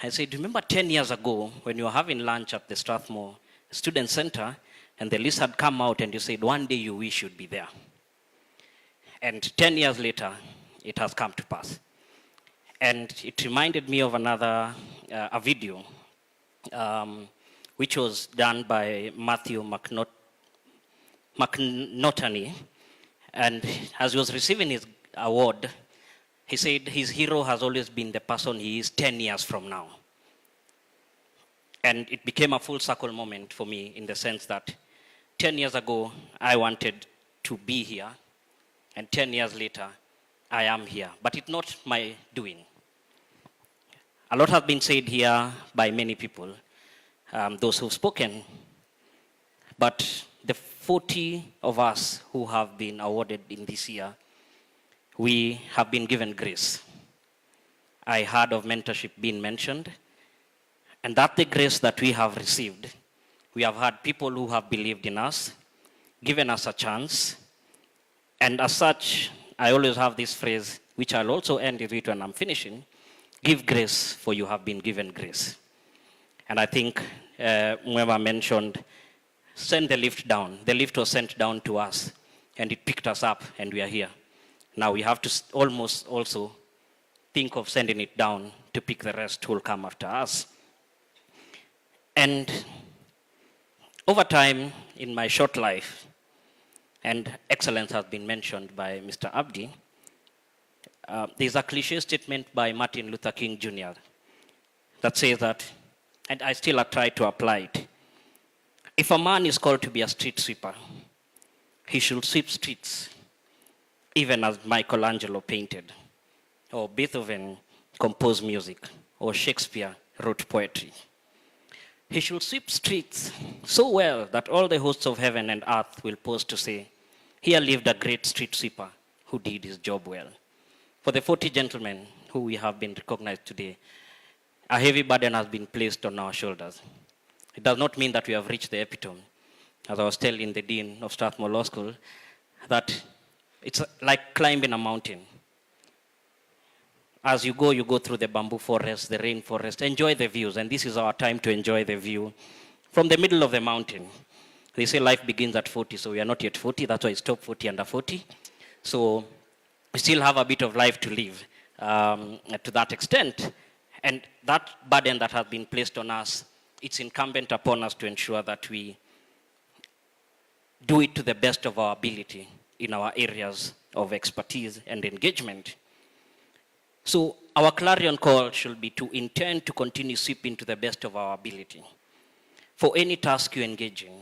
Speaker 9: I said, remember 10 years ago when you were having lunch at the Strathmore Student Center and the list had come out and you said, one day you wish you'd be there. And 10 years later, it has come to pass. And it reminded me of another, a video, which was done by Matthew McNaughton. And as he was receiving his award, he said his hero has always been the person he is 10 years from now. And it became a full circle moment for me in the sense that 10 years ago, I wanted to be here. And 10 years later, I am here. But it's not my doing. A lot has been said here by many people, those who've spoken. But the 40 of us who have been awarded in this year, we have been given grace. I heard of mentorship being mentioned. And that's the grace that we have received. We have had people who have believed in us, given us a chance. And as such, I always have this phrase, which I'll also end with when I'm finishing, give grace for you have been given grace. And I think whoever mentioned, send the lift down. The lift was sent down to us, and it picked us up, and we are here. Now we have to almost also think of sending it down to pick the rest who will come after us. And over time, in my short life, and excellence has been mentioned by Mr. Abdi, there's a cliche statement by Martin Luther King Jr. that says that, and I still try to apply it, if a man is called to be a street sweeper, he should sweep streets, even as Michelangelo painted, or Beethoven composed music, or Shakespeare wrote poetry. He should sweep streets so well that all the hosts of heaven and earth will pause to say, here lived a great street sweeper who did his job well. For the 40 gentlemen who we have been recognized today, a heavy burden has been placed on our shoulders. It does not mean that we have reached the epitome. As I was telling the Dean of Strathmore Law School, that it's like climbing a mountain. As you go through the bamboo forest, the rainforest, enjoy the views. And this is our time to enjoy the view from the middle of the mountain. They say life begins at 40, so we are not yet 40. That's why it's top 40 under 40. So we still have a bit of life to live to that extent. And that burden that has been placed on us, it's incumbent upon us to ensure that we do it to the best of our ability in our areas of expertise and engagement. So our clarion call should be to intend to continue sweeping to the best of our ability. For any task you engage in,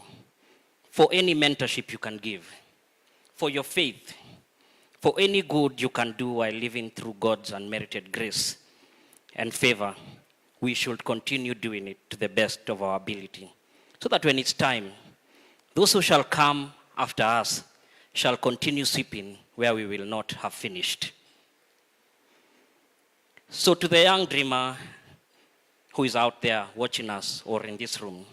Speaker 9: for any mentorship you can give, for your faith, for any good you can do while living through God's unmerited grace and favor, we should continue doing it to the best of our ability. So that when it's time, those who shall come after us shall continue sweeping where we will not have finished. So to the young dreamer who is out there watching us or in this room,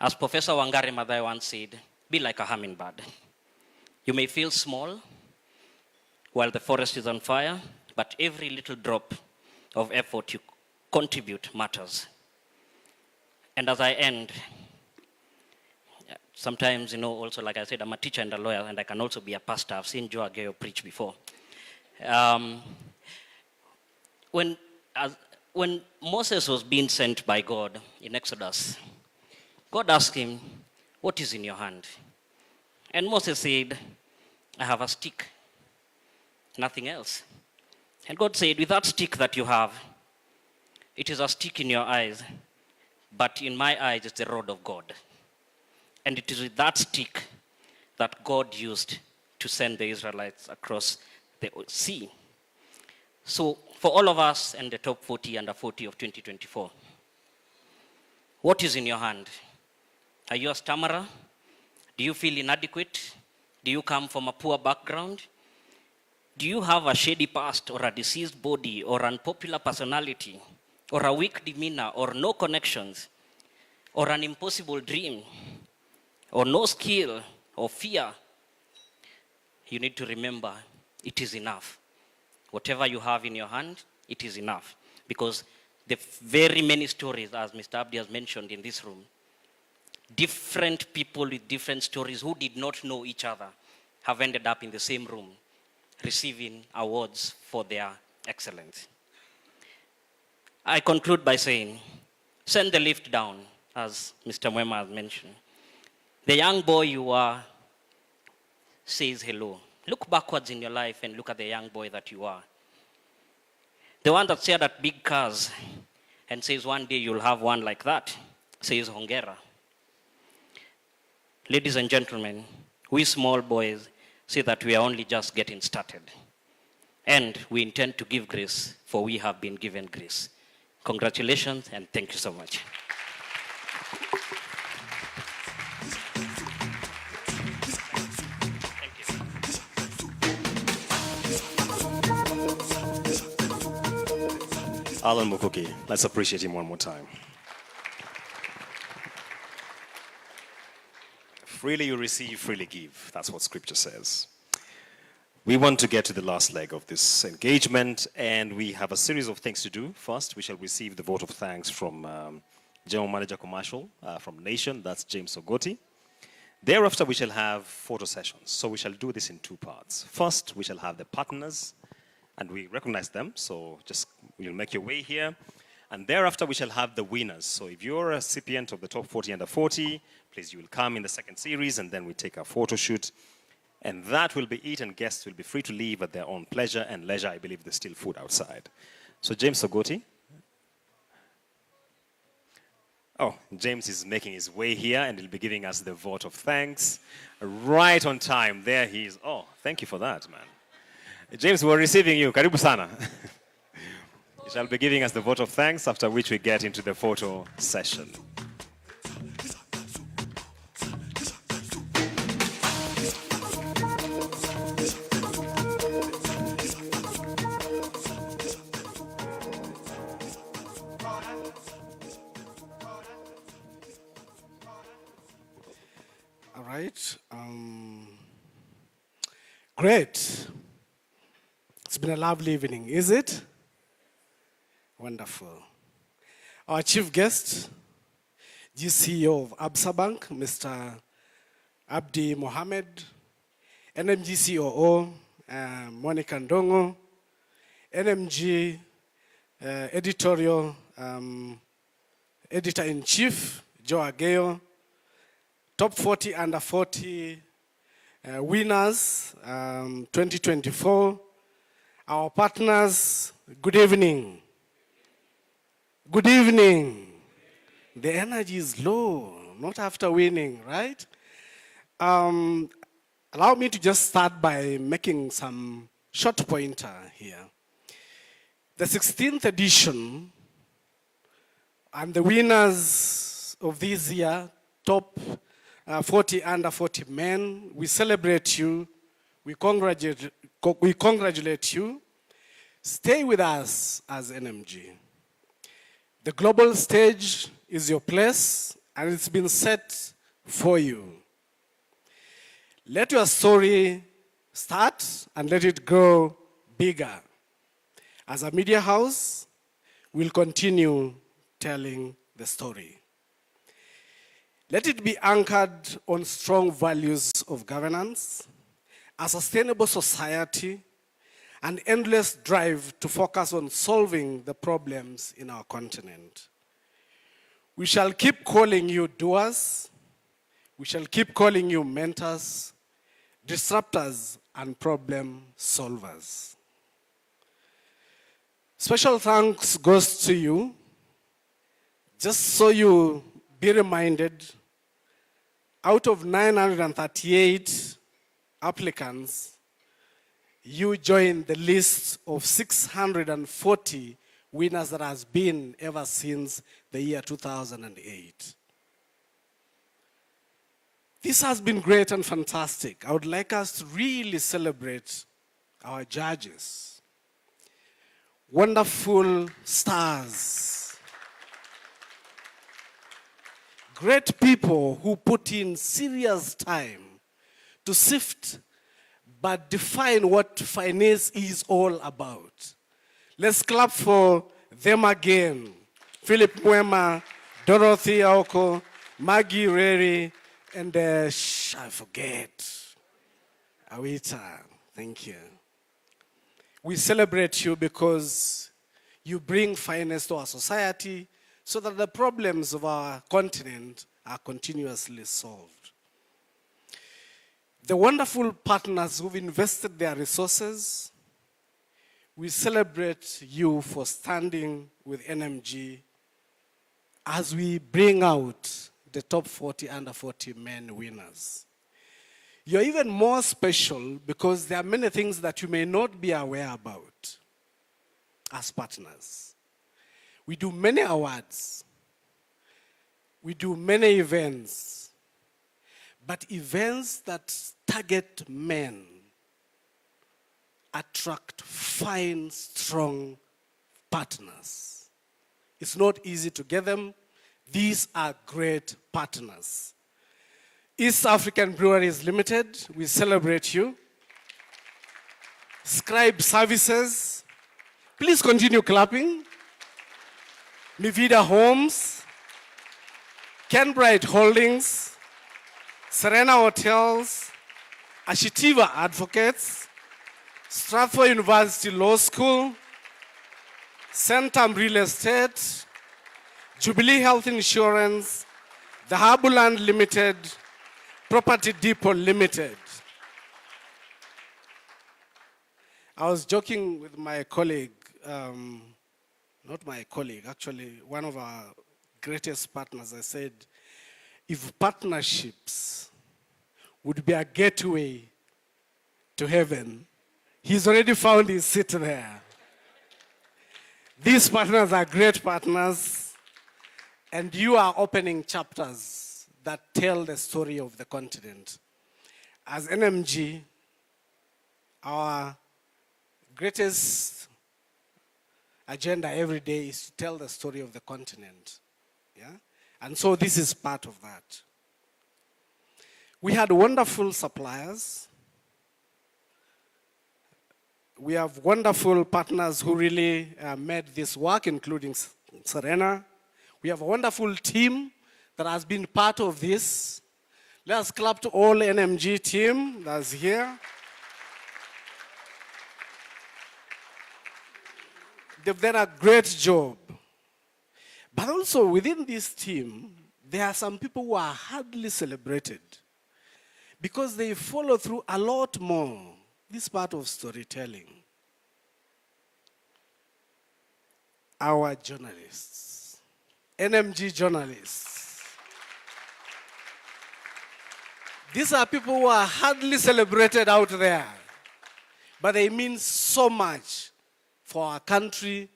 Speaker 9: as Professor Wangari Maathai once said, be like a hummingbird. You may feel small while the forest is on fire, but every little drop of effort you contribute matters. And as I end, sometimes, also like I said, I'm a teacher and a lawyer, and I can also be a pastor. I've seen Joe Ageo preach before. When Moses was being sent by God in Exodus, God asked him, what is in your hand? And Moses said, I have a stick, nothing else. And God said, with that stick that you have, it is a stick in your eyes, but in my eyes it's the rod of God. And it is with that stick that God used to send the Israelites across the sea. So for all of us and the top 40 under 40 of 2024, what is in your hand? Are you a stammerer Do you feel inadequate? Do you come from a poor background? Do you have a shady past or a diseased body or unpopular personality or a weak demeanor or no connections or an impossible dream or no skill or fear? You need to remember it is enough. Whatever you have in your hand, it is enough. Because the very many stories, as Mr. Abdi has mentioned in this room, different people with different stories who did not know each other have ended up in the same room receiving awards for their excellence. I conclude by saying, send the lift down, as Mr. Mwema has mentioned. The young boy you are says hello. Look backwards in your life and look at the young boy that you are. The one that stared at big cars and says one day you'll have one like that, says Hongera. Ladies and gentlemen, we small boys say that we are only just getting started. And we intend to give grace, for we have been given grace. Congratulations, and thank you so much. Thank you.
Speaker 2: Alan Mukuki, let's appreciate him one more time. Freely you receive, freely give. That's what scripture says. We want to get to the last leg of this engagement, and we have a series of things to do. First, we shall receive the vote of thanks from General Manager Commercial from Nation, that's James Ogoti. Thereafter, we shall have photo sessions. So we shall do this in two parts. First, we shall have the partners, and we recognize them, so just you'll make your way here. And thereafter, we shall have the winners. So if you're a recipient of the top 40 under 40, please, you will come in the second series, and then we take a photo shoot. And that will be it, and guests will be free to leave at their own pleasure and leisure. I believe there's still food outside. So James Ogoti. Oh, James is making his way here, and he'll be giving us the vote of thanks. Right on time. There he is. Oh, thank you for that, man. James, we're receiving you. Karibu sana. He shall be giving us the vote of thanks, after which we get into the photo session.
Speaker 7: All right. Great. It's been a lovely evening, is it? Wonderful. Our chief guest, GCEO of Absa Bank, Mr. Abdi Mohammed, NMG COO, Monica Ndongo, NMG editorial editor-in-chief, Joe Ageo, top 40 under 40 winners 2024, our partners, good evening. Good evening. The energy is low, not after winning, right? Allow me to just start by making some short pointer here. The 16th edition and the winners of this year, top 40 under 40 men, we celebrate you, we congratulate you. Stay with us as NMG. The global stage is your place, and it's been set for you. Let your story start and let it grow bigger. As a media house, we'll continue telling the story. Let it be anchored on strong values of governance, a sustainable society, an endless drive to focus on solving the problems in our continent. We shall keep calling you doers. We shall keep calling you mentors, disruptors, and problem solvers. Special thanks goes to you. Just so you be reminded, out of 938 applicants, you join the list of 640 winners that has been ever since the year 2008. This has been great and fantastic. I would like us to really celebrate our judges. Wonderful stars. Great people who put in serious time to sift but define what finance is all about. Let's clap for them again. Philip Mwema, Dorothy Aoko, Maggie Reri, and I forget, Awita. Thank you. We celebrate you because you bring finance to our society so that the problems of our continent are continuously solved. The wonderful partners who've invested their resources, we celebrate you for standing with NMG as we bring out the top 40 under 40 men winners. You're even more special because there are many things that you may not be aware about as partners. We do many awards. We do many events. But events that target men attract fine, strong partners. It's not easy to get them. These are great partners. East African Breweries Limited, we celebrate you. Scribe Services, please continue clapping. Nivida Homes, Kenbright Holdings, Serena Hotels, Ashitiva Advocates, Stratford University Law School, Centum Real Estate, Jubilee Health Insurance, the Harbourland Limited, Property Depot Limited. I was joking with my colleague, not my colleague, actually one of our greatest partners. I said, if partnerships would be a gateway to heaven, he's already found his seat there. These partners are great partners, and you are opening chapters that tell the story of the continent. As NMG, our greatest agenda every day is to tell the story of the continent. Yeah? And so this is part of that. We had wonderful suppliers. We have wonderful partners who really made this work, including Serena. We have a wonderful team that has been part of this. Let's clap to all NMG team that's here. They've done a great job. But also within this team, there are some people who are hardly celebrated because they follow through a lot more. This part of storytelling. Our journalists, NMG journalists. These are people who are hardly celebrated out there, but they mean so much for our country,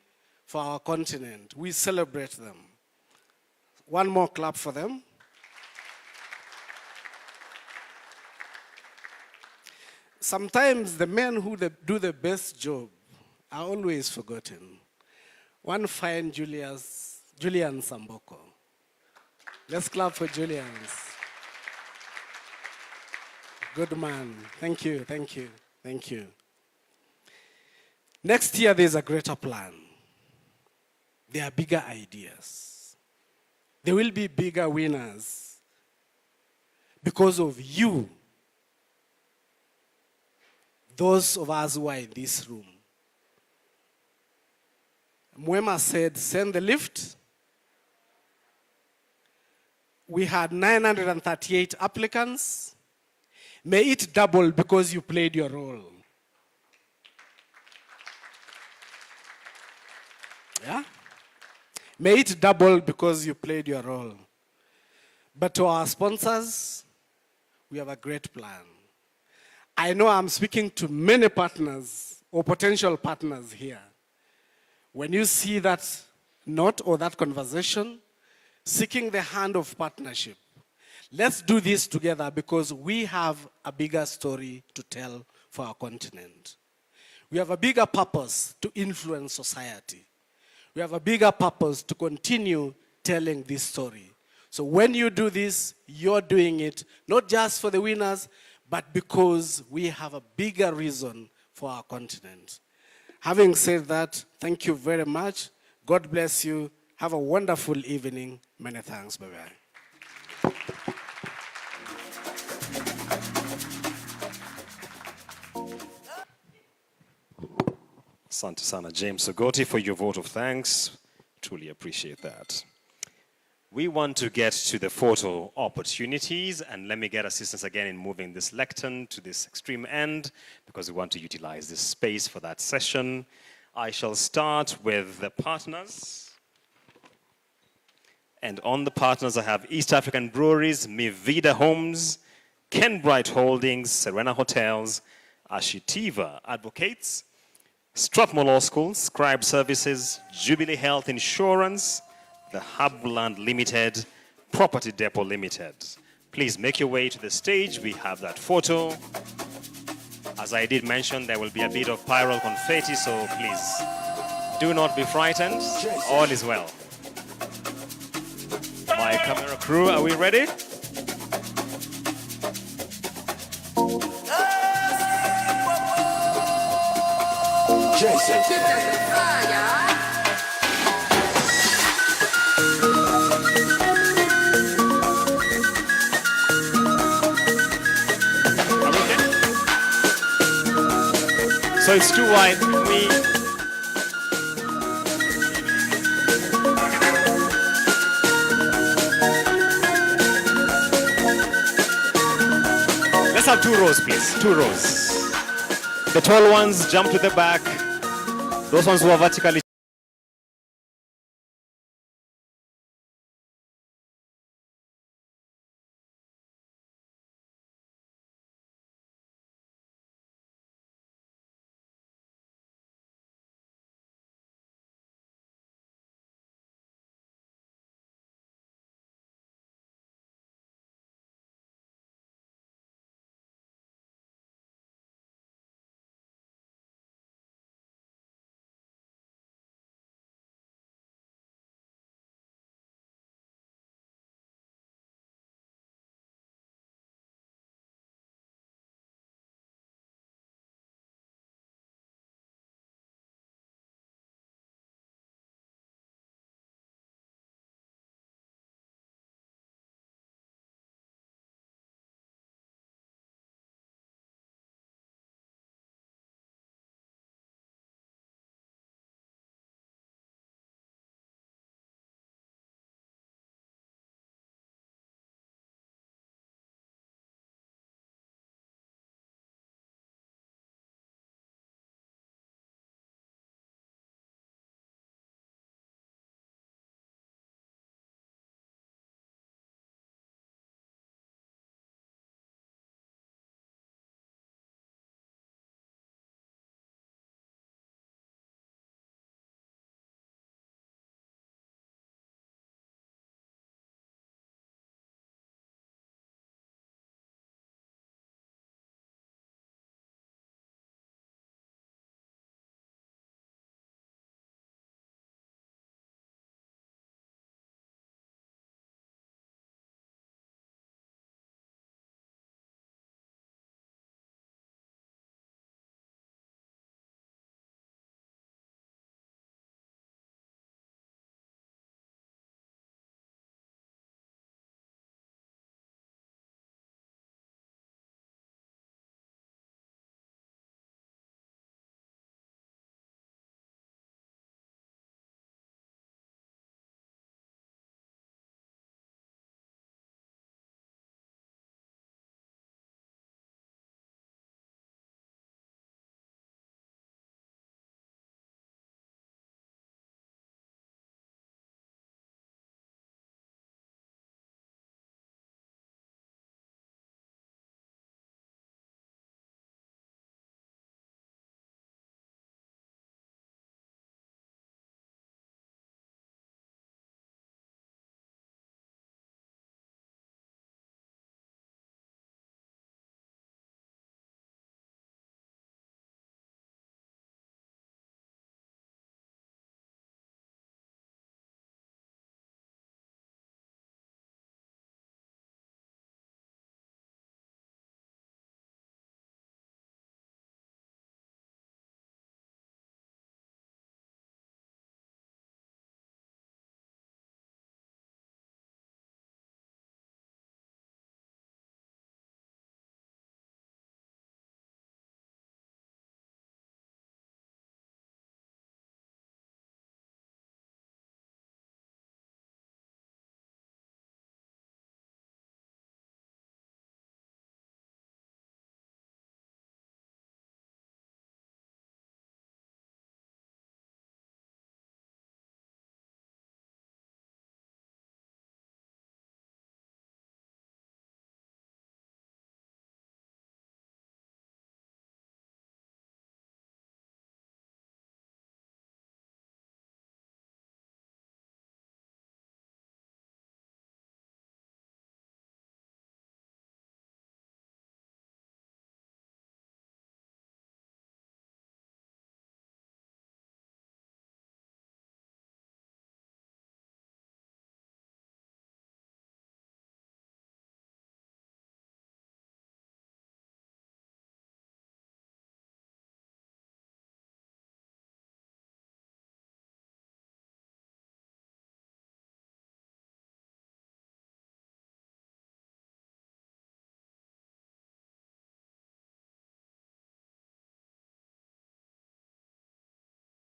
Speaker 7: for our continent. We celebrate them. One more clap for them. Sometimes the men who do the best job are always forgotten. One fine Julian Samboko. Let's clap for Julian. Good man. Thank you, thank you, thank you. Next year, there's a greater plan. There are bigger ideas. There will be bigger winners because of you, those of us who are in this room. Mwema said, send the lift. We had 938 applicants. May it double because you played your role. Yeah? May it double because you played your role. But to our sponsors, we have a great plan. I know I'm speaking to many partners or potential partners here. When you see that note or that conversation, seeking the hand of partnership, Let's do this together because we have a bigger story to tell for our continent. We have a bigger purpose to influence society. We have a bigger purpose to continue telling this story. So when you do this, you're doing it not just for the winners, but because we have a bigger reason for our continent. Having said that, thank you very much. God bless you. Have a wonderful evening. Many thanks. Bye-bye.
Speaker 2: Asante sana, James Ogoti, for your vote of thanks. Truly appreciate that. We want to get to the photo opportunities, and let me get assistance again in moving this lectern to this extreme end because we want to utilize this space for that session. I shall start with the partners. And on the partners, I have East African Breweries, Mivida Homes, Ken Bright Holdings, Serena Hotels, Ashitiva Advocates, Strathmore Law School, Scribe Services, Jubilee Health Insurance, the Hubland Limited, Property Depot Limited. Please make your way to the stage. We have that photo. As I did mention, there will be a bit of pyro confetti, so please do not be frightened. All is well. My camera crew, are we ready?
Speaker 10: Jason.
Speaker 2: So it's too wide. Let's have 2 rows, please. 2 rows. The tall ones jump to the back. Those ones who are vertically